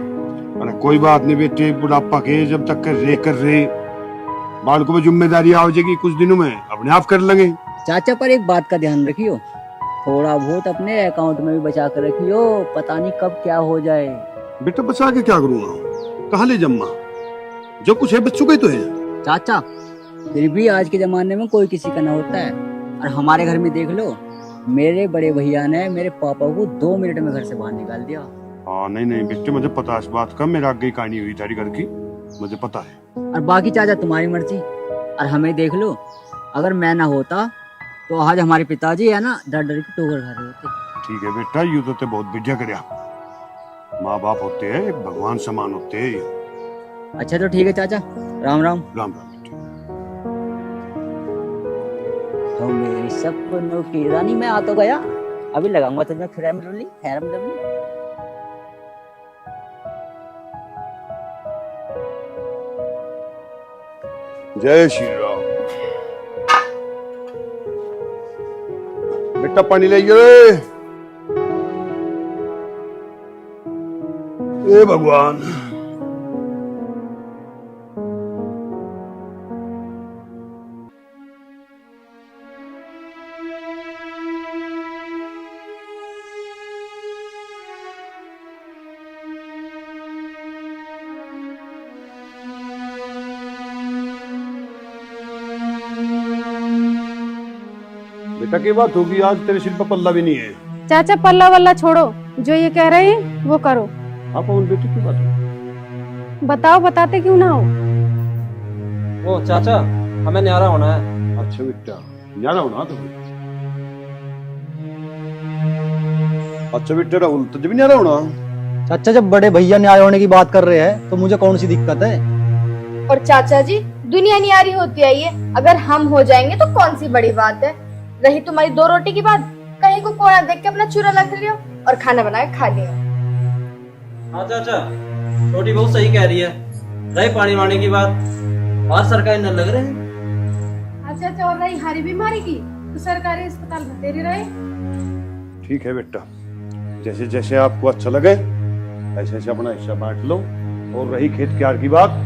अरे कोई बात नहीं बेटे, बुढ़ापा के जब तक कर रहे बालकों में जिम्मेदारी आ जाएगी, कुछ दिनों में अपने आप कर लेंगे। चाचा पर एक बात का ध्यान रखियो, थोड़ा बहुत अपने अकाउंट में भी बचा कर रखियो, पता नहीं कब क्या हो जाए। बेटा बचा के क्या करूँगा, कहाँ ले जम्मा, जो कुछ है बच्चों का ही तो है। चाचा फिर भी आज के जमाने में कोई किसी का ना होता है, और हमारे घर में देख लो, मेरे बड़े भैया ने मेरे पापा को 2 मिनट में घर से बाहर निकाल दिया। हाँ नहीं नहीं बेटे, मुझे पता है इस बात का, मेरा आगे कहानी हुई तारी घर की, मुझे पता है। और बाकी चाचा तुम्हारी मर्जी, और हमें देख लो, अगर मैं ना होता तो आज हमारे पिताजी है ना डर डर के टोकर खा रहे होते। ठीक है बेटा, यू तो बहुत बढ़िया करया। माँ बाप होते हैं एक भगवान समान होते हैं। अच्छा तो ठीक है चाचा, राम राम। राम राम बेटे। तो मेरी सपनों की रानी, मैं आ तो गया, अभी लगाऊंगा तुम्हें फेयर लवली, फेयर लवली। जय श्री राम। बेटा पानी ले रे। ए भगवान, बेटा की बात होगी, आज तेरे सिर पर पल्ला भी नहीं है। चाचा पल्ला वल्ला छोड़ो, जो ये कह रहे हैं वो करो। आप उन बेटी की बात है? बताओ, बताते क्यों ना हो। ओ चाचा, हमें न्यारा होना है। अच्छा बेटा, न्यारा होना तुम्हें? अच्छा बेटा राहुल, तुझे भी न्यारा होना? चाचा जब बड़े भैया न्याय होने की बात कर रहे हैं तो मुझे कौन सी दिक्कत है? और चाचा जी, दुनिया न्यारी होती आई है, अगर हम हो जाएंगे तो कौन सी बड़ी बात है। रही तुम्हारी 2 रोटी की बात, कहीं को कोना देख के अपना चूरा रख लियो और खाना बना के खा लियो। हाँ चाचा, छोटी बहुत सही कह रही है। रही पानी वानी की बात, और सरकारी नल लग रहे हैं। अच्छा, और रही हरी बीमारी की तो सरकारी अस्पताल में तेरी रहे। ठीक है बेटा, जैसे जैसे आपको अच्छा लगे ऐसे ऐसे अपना हिस्सा बांट लो। और रही खेत क्यार की बात,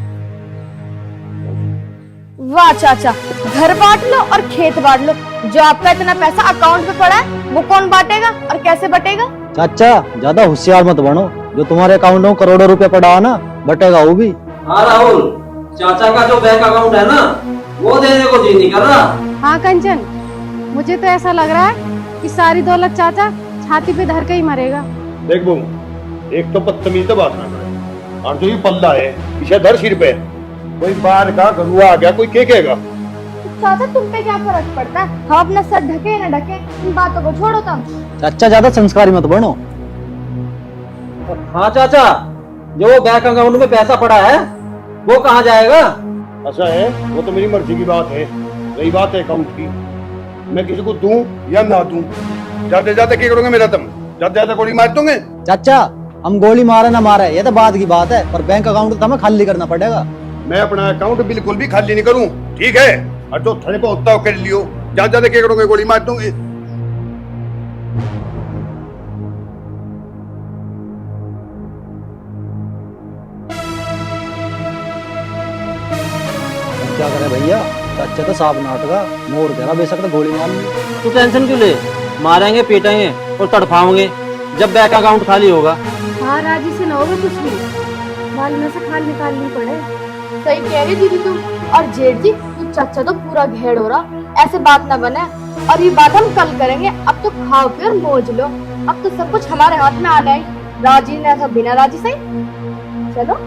वाह चाचा, घर बांट लो और खेत बांट लो। जो आपका इतना पैसा अकाउंट में पड़ा है वो कौन बांटेगा और कैसे बटेगा? चाचा ज्यादा होशियार मत बनो, जो तुम्हारे अकाउंट में करोड़ों रुपए पड़ा है ना, बटेगा वो भी। हाँ राहुल, चाचा का जो बैंक अकाउंट है ना, वो देने को जी नहीं कर रहा। हाँ कंचन, मुझे तो ऐसा लग रहा है कि सारी दौलत चाचा छाती पे धर के ही मरेगा। देख बहू, एक तो बदतमीज तो बात ना करे, और जो ये पल्ला है इसे धर सिर पे। कोई बाहर का गरुआ आ गया, कोई क्या कहेगा? चाचा तुम पे क्या फर्क पड़ता है? हम अपना सर ढके न ढके, इन बातों को छोड़ो तुम। चाचा ज्यादा संस्कारी मत बनो। हाँ चाचा, जो वो बैंक अकाउंट में पैसा पड़ा है वो कहाँ जाएगा? ऐसा है, वो तो मेरी मर्जी की बात है। रही बात है अकाउंट की, मैं किसी को दूं या ना दूं, जाते जाते क्या करोगे मेरा तुम? जाते जाते गोली मार दोगे? चाचा हम गोली मारे ना मारे ये तो बाद की बात है, पर बैंक अकाउंट तो हमें खाली करना पड़ेगा। मैं अपना अकाउंट बिल्कुल भी खाली नहीं करूं, ठीक है? और जो थड़े पे होता हो कर लियो, जाते जाते क्या करोगे? गोली मार दोगे। क्या करे भैया, चाचा तो साफ नाटका मोर कह रहा बेशक तो गोली मार ली। तू टेंशन क्यों ले? मारेंगे पीटेंगे और तड़फाओगे जब बैंक अकाउंट खाली होगा। हाँ राजी से ना होगा कुछ भी, बाल में से खाल निकालनी पड़े। सही कह रही दीदी तुम। और जेठ जी, तू चाचा तो पूरा घेर हो रहा, ऐसे बात ना बने। और ये बात हम कल करेंगे, अब तो खाओ पियो और मौज लो। अब तो सब कुछ हमारे हाथ में आना है। राजी ने ऐसा बिना राजी सही। चलो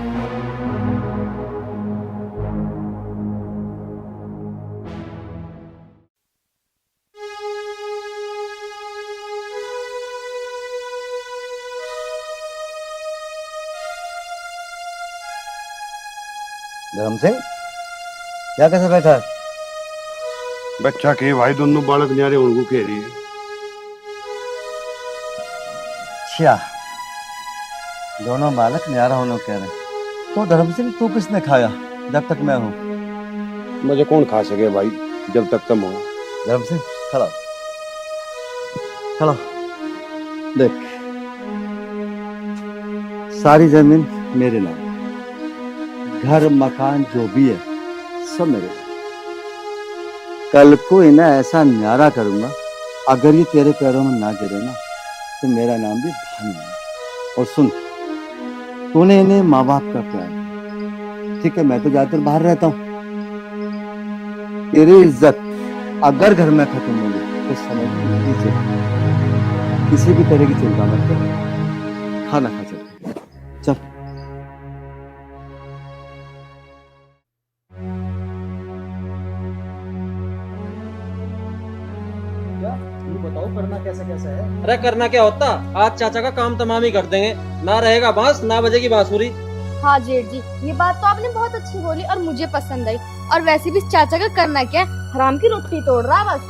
धर्म सिंह, क्या कैसे बैठा है? बच्चा के भाई दोनों बालक न्यारे उनको कह रही है। अच्छा, दोनों बालक न्यारा होने कह रहे। तो धर्म सिंह तू किसने खाया जब तक मैं हूँ? मुझे कौन खा सके भाई जब तक तुम हो। धर्म सिंह खड़ा खड़ा देख, सारी जमीन मेरे नाम, घर मकान जो भी है सब मेरे नाम। कल को इन्हें ऐसा न्यारा करूंगा, अगर ये तेरे पैरों में ना गिरे ना तो मेरा नाम भी भानु है। और सुन, तूने इन्हें माँ बाप का प्यार, ठीक है? मैं तो ज्यादातर बाहर रहता हूँ। तेरी इज्जत अगर घर में खत्म हो गई तो समझ लीजिए, किसी भी तरह की चिंता मत कर, खाना खा सकते। चल बताओ करना कैसे कैसे है? अरे करना क्या होता, आज चाचा का काम तमाम ही कर देंगे। ना रहेगा बांस ना बजेगी बांसुरी। हाँ जेठ जी, ये बात तो आपने बहुत अच्छी बोली और मुझे पसंद आई। और वैसे भी चाचा का करना क्या, हराम की रोटी तोड़ रहा बस।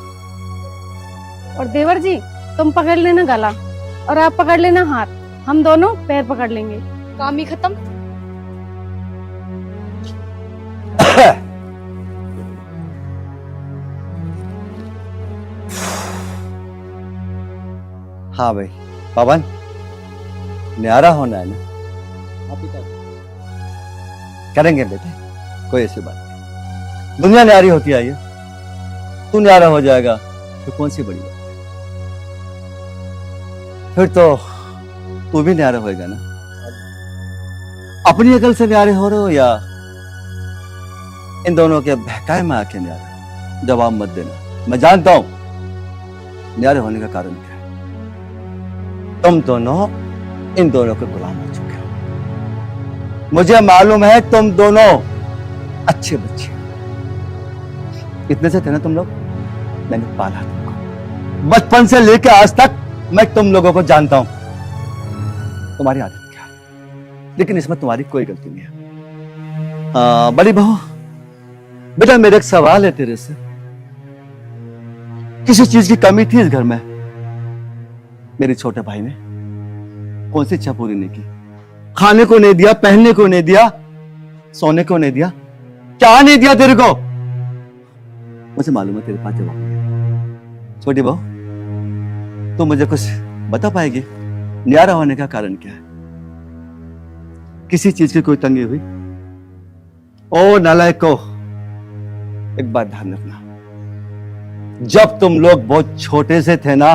और देवर जी, तुम पकड़ लेना गला और आप पकड़ लेना हाथ, हम दोनों पैर पकड़ लेंगे। काम ही खत्म। हाँ भाई पवन, न्यारा होना है ना? करेंगे बेटे, कोई ऐसी बात नहीं। दुनिया न्यारी होती आई है, तू न्यारा हो जाएगा तो कौन सी बड़ी बात है? फिर तो तू भी न्यारा होएगा ना? अपनी अकल से न्यारे हो रहे हो या इन दोनों के बहकाए में आके न्यारे? जवाब मत देना, मैं जानता हूं न्यारे होने का कारण क्या है। तुम दोनों इन दोनों के गुलाम हो चुके हो। मुझे मालूम है तुम दोनों अच्छे बच्चे हो। इतने से थे ना तुम लोग, मैंने पाला तुमको बचपन से लेकर आज तक। मैं तुम लोगों को जानता हूं तुम्हारी आदत क्या है, लेकिन इसमें तुम्हारी कोई गलती नहीं है। बड़ी बहू, बेटा मेरा एक सवाल है तेरे से। किसी चीज की कमी थी इस घर में? मेरे छोटे भाई ने कौन सी इच्छा पूरी नहीं की? खाने को नहीं दिया, पहनने को नहीं दिया, सोने को नहीं दिया, क्या नहीं दिया तेरे को? मुझे मालूम है तेरे पास जवाब नहीं। छोटी बहू, तो मुझे कुछ बता पाएगी न्यारा होने का कारण क्या है? किसी चीज की कोई तंगी हुई? ओ नालायक को, एक बात ध्यान रखना, जब तुम लोग बहुत छोटे से थे ना,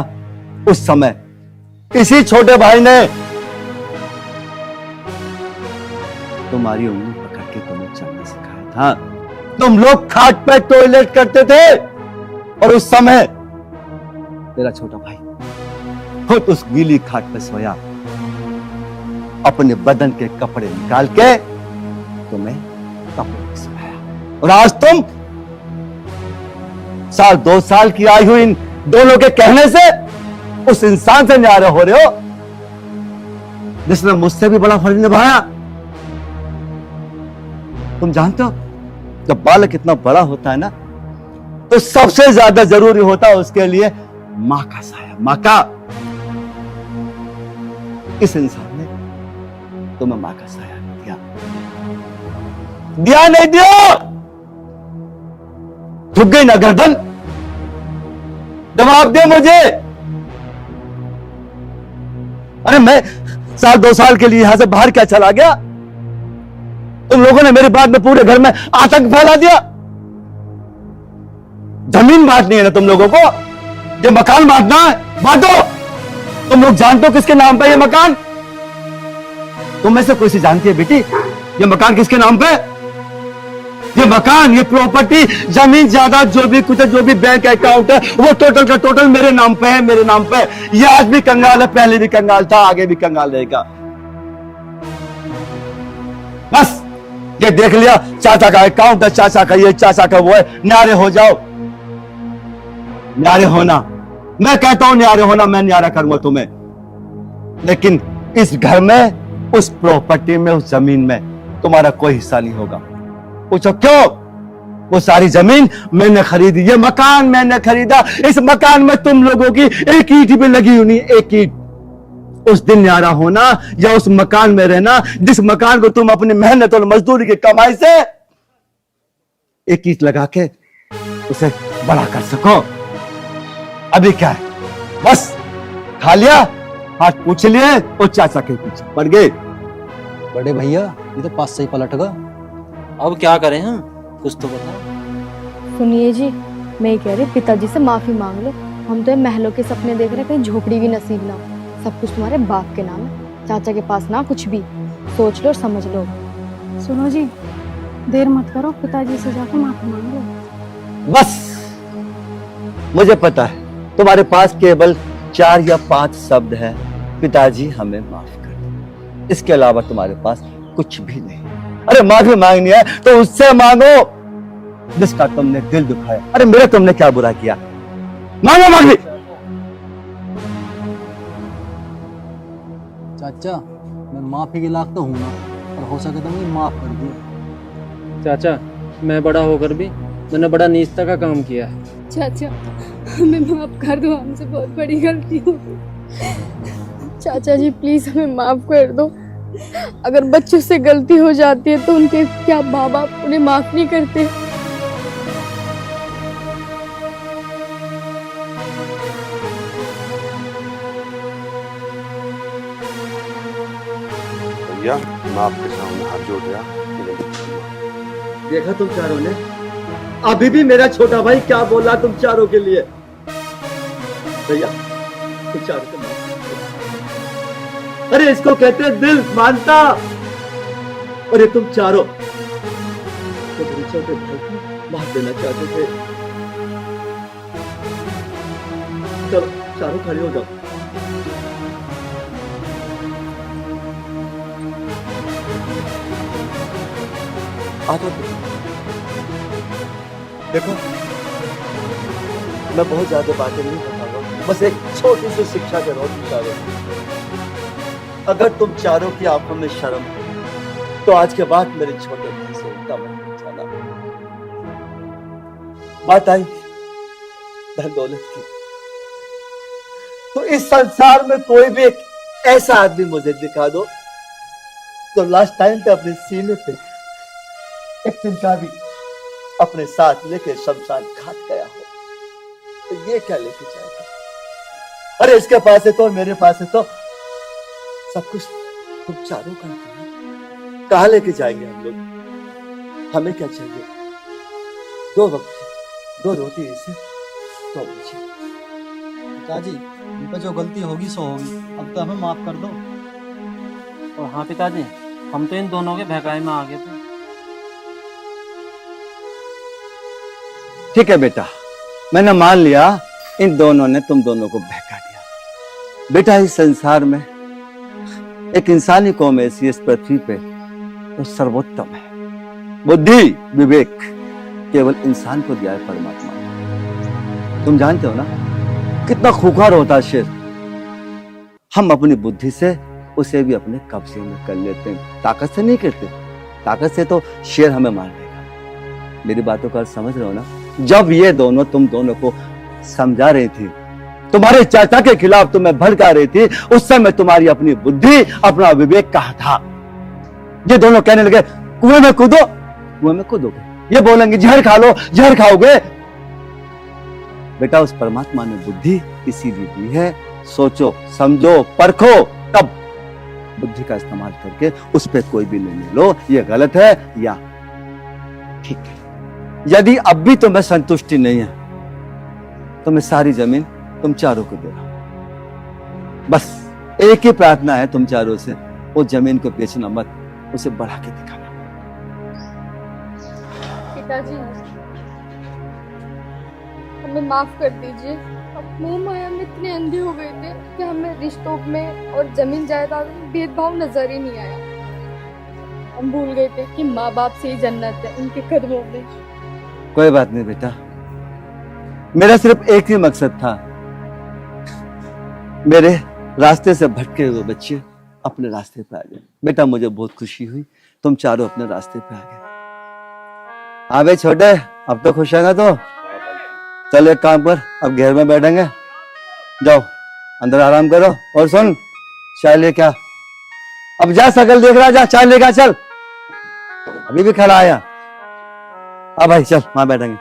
उस समय किसी छोटे भाई ने तुम्हारी उंगली पकड़ के तुम्हें चलना सिखाया था। तुम लोग खाट पे टॉयलेट करते थे, और उस समय तेरा छोटा भाई खुद उस गीली खाट पे सोया, अपने बदन के कपड़े निकाल के तुम्हें कपड़े में सुलाया। और आज तुम 1-2 साल की आई हुई इन दोनों के कहने से उस इंसान से न्यारे हो रहे हो जिसने मुझसे भी बड़ा फर्ज निभाया। तुम जानते हो जब बालक इतना बड़ा होता है ना, तो सबसे ज्यादा जरूरी होता है उसके लिए मां का साया, मां का। इस इंसान ने तुम्हें मां का साया दिया, दिया नहीं दिया? झुक गई ना गर्दन? जवाब दे मुझे। अरे मैं 1-2 साल के लिए यहां से बाहर क्या चला गया? तुम लोगों ने मेरी बात में पूरे घर में आतंक फैला दिया। जमीन बांटनी है ना तुम लोगों को? ये मकान बांटना है, बांटो। तुम लोग जानते हो किसके नाम पे ये मकान? तुम में से कोई सी जानती है बेटी ये मकान किसके नाम पे? ये मकान, ये प्रॉपर्टी, जमीन जायदाद जो भी कुछ है, जो भी बैंक अकाउंट है, वो टोटल का टोटल मेरे नाम पे है, मेरे नाम पे। ये आज भी कंगाल है, पहले भी कंगाल था, आगे भी कंगाल रहेगा। बस ये देख लिया, चाचा का अकाउंट है, चाचा का ये, चाचा का वो है। न्यारे हो जाओ, न्यारे होना। मैं कहता हूं न्यारे होना, मैं न्यारा करूंगा तुम्हें, लेकिन इस घर में, उस प्रॉपर्टी में, उस जमीन में तुम्हारा कोई हिस्सा नहीं होगा। पूछो क्यों? वो सारी जमीन मैंने खरीदी, ये मकान मैंने खरीदा। इस मकान में तुम लोगों की एक ईंट भी लगी हुई नहीं, एक ईंट। उस दिन न्यारा होना या उस मकान में रहना जिस मकान को तुम अपनी मेहनत और मजदूरी की कमाई से एक ईंट लगा के उसे बड़ा कर सको। अभी क्या है, बस खा लिया, हाथ पूछ लिए और चाचा के पीछे पड़ गए। बड़े भैया ये तो पास से ही पलट गया। अब क्या करें हम, कुछ तो बताओ। सुनिए जी, मैं ये कह रही पिताजी से माफी मांग लो। हम तो ये महलों के सपने देख रहे, कहीं झोपड़ी भी नसीब ना हो। सब कुछ तुम्हारे बाप के नाम है, चाचा के पास ना कुछ भी। सोच लो और समझ लो। सुनो जी, देर मत करो, पिताजी से जाकर माफी मांग लो। बस मुझे पता है तुम्हारे पास केवल 4 या 5 शब्द है, पिताजी हमें माफ कर दो। इसके अलावा तुम्हारे पास कुछ भी नहीं। अरे माफी मांगनी है तो उससे मांगो जिसका तुमने दिल दुखाया। अरे मेरे तुमने क्या बुरा किया? मांगो माफी। चाचा मैं माफी के लायक तो हूं ना, और हो सके तो मुझे माफ कर दिया। चाचा मैं बड़ा होकर भी मैंने बड़ा नीचता का काम किया है। चाचा हमें माफ कर दो, हमसे बहुत बड़ी गलती हो गई। चाचा जी प्लीज हमें माफ कर दो। अगर बच्चों से गलती हो जाती है तो उनके क्या माँ बाप उन्हें माफ नहीं करते? भैया मैं आपके सामने हाथ जोड़ रहा। देखा तुम चारों ने, अभी भी मेरा छोटा भाई क्या बोला तुम चारों के लिए। भैया तुम चारों को माफ करो। अरे इसको कहते हैं दिल मानता। और ये तुम चारों तो मेरे छोटे भाई को माफ देना चाहते थे। चलो चारों खड़े हो जाओ। आ जाओ। देखो मैं बहुत ज्यादा बातें नहीं बताऊंगा, बस एक छोटी सी शिक्षा के रोज चारों। अगर तुम चारों की आंखों में शर्म हो तो आज के बाद मेरे छोटे भाई से उल्टा मत जाना। बात आई धन दौलत की, तो इस संसार में कोई भी एक ऐसा आदमी मुझे दिखा दो तो लास्ट टाइम पे अपने सीने पे एक तिनका भी अपने साथ लेके शमशान घाट गया हो, तो ये क्या लेके जाएगा? अरे इसके पास है तो मेरे पास है तो सब कुछ तुम चारों का है। कहाँ लेके जाएंगे हम लोग? हमें क्या चाहिए? 2 वक्त की 2 रोटी इसे तो मुझे। पिताजी उन पे जो गलती होगी सो होगी, अब तो हमें माफ कर दो। और हाँ पिताजी, हम तो इन दोनों के बहकावे में आ गए थे। ठीक है बेटा, मैंने मान लिया इन दोनों ने तुम दोनों को बहका दिया। बेटा इस संसार में एक इंसानी कौम ऐसी इस पृथ्वी पे तो सर्वोत्तम है। बुद्धि विवेक केवल इंसान को दिया है परमात्मा ने। तुम जानते हो ना कितना खूंखार होता है शेर। हम अपनी बुद्धि से उसे भी अपने कब्जे में कर लेते हैं, ताकत से नहीं करते। ताकत से तो शेर हमें मार देगा। मेरी बातों का समझ रहे हो ना? जब ये दोनों तुम दोनों को समझा रही थी, तुम्हारे चाचा के खिलाफ तुम्हें भड़का रही थी, उस समय तुम्हारी अपनी बुद्धि अपना विवेक कहा था। ये दोनों कहने लगे कुएं में कूदो, कुएं में कूदोगे। ये बोलेंगे जहर खा लो, जहर खाओगे। बेटा उस परमात्मा ने बुद्धि इसीलिए दी है, सोचो समझो परखो, तब बुद्धि का इस्तेमाल करके उस पर कोई भी निर्णय लो। ये गलत है या ठीक है। यदि अब भी तुम्हें संतुष्टि नहीं है तो मैं सारी जमीन तुम चारों को दे रहा हूं। बस एक ही प्रार्थना है तुम चारों से, वो जमीन को बेचना मत, उसे बढ़ा के दिखाना। पिताजी हमें माफ कर दीजिए। हम मोह माया में इतने अंधे हो गए थे कि हमें रिश्तों में और जमीन जायदाद में भेदभाव नजर ही नहीं आया। हम भूल गए थे कि माँ बाप से ही जन्नत है, उनके कदमों में। कोई बात नहीं बेटा, मेरा सिर्फ एक ही मकसद था, मेरे रास्ते से भटके हुए बच्चे अपने रास्ते पे आ गए। बेटा मुझे बहुत खुशी हुई, तुम चारों अपने रास्ते पे आ गए। हाँ भाई छोटे, अब तो खुश है ना? तो चल एक काम कर, अब घेर में बैठेंगे, जाओ अंदर आराम करो। और सुन, चाय ले क्या, अब जा सकल देख रहा, जा चाय लेगा, चल। अभी भी खड़ा आया। हाँ भाई चल वहां बैठेंगे।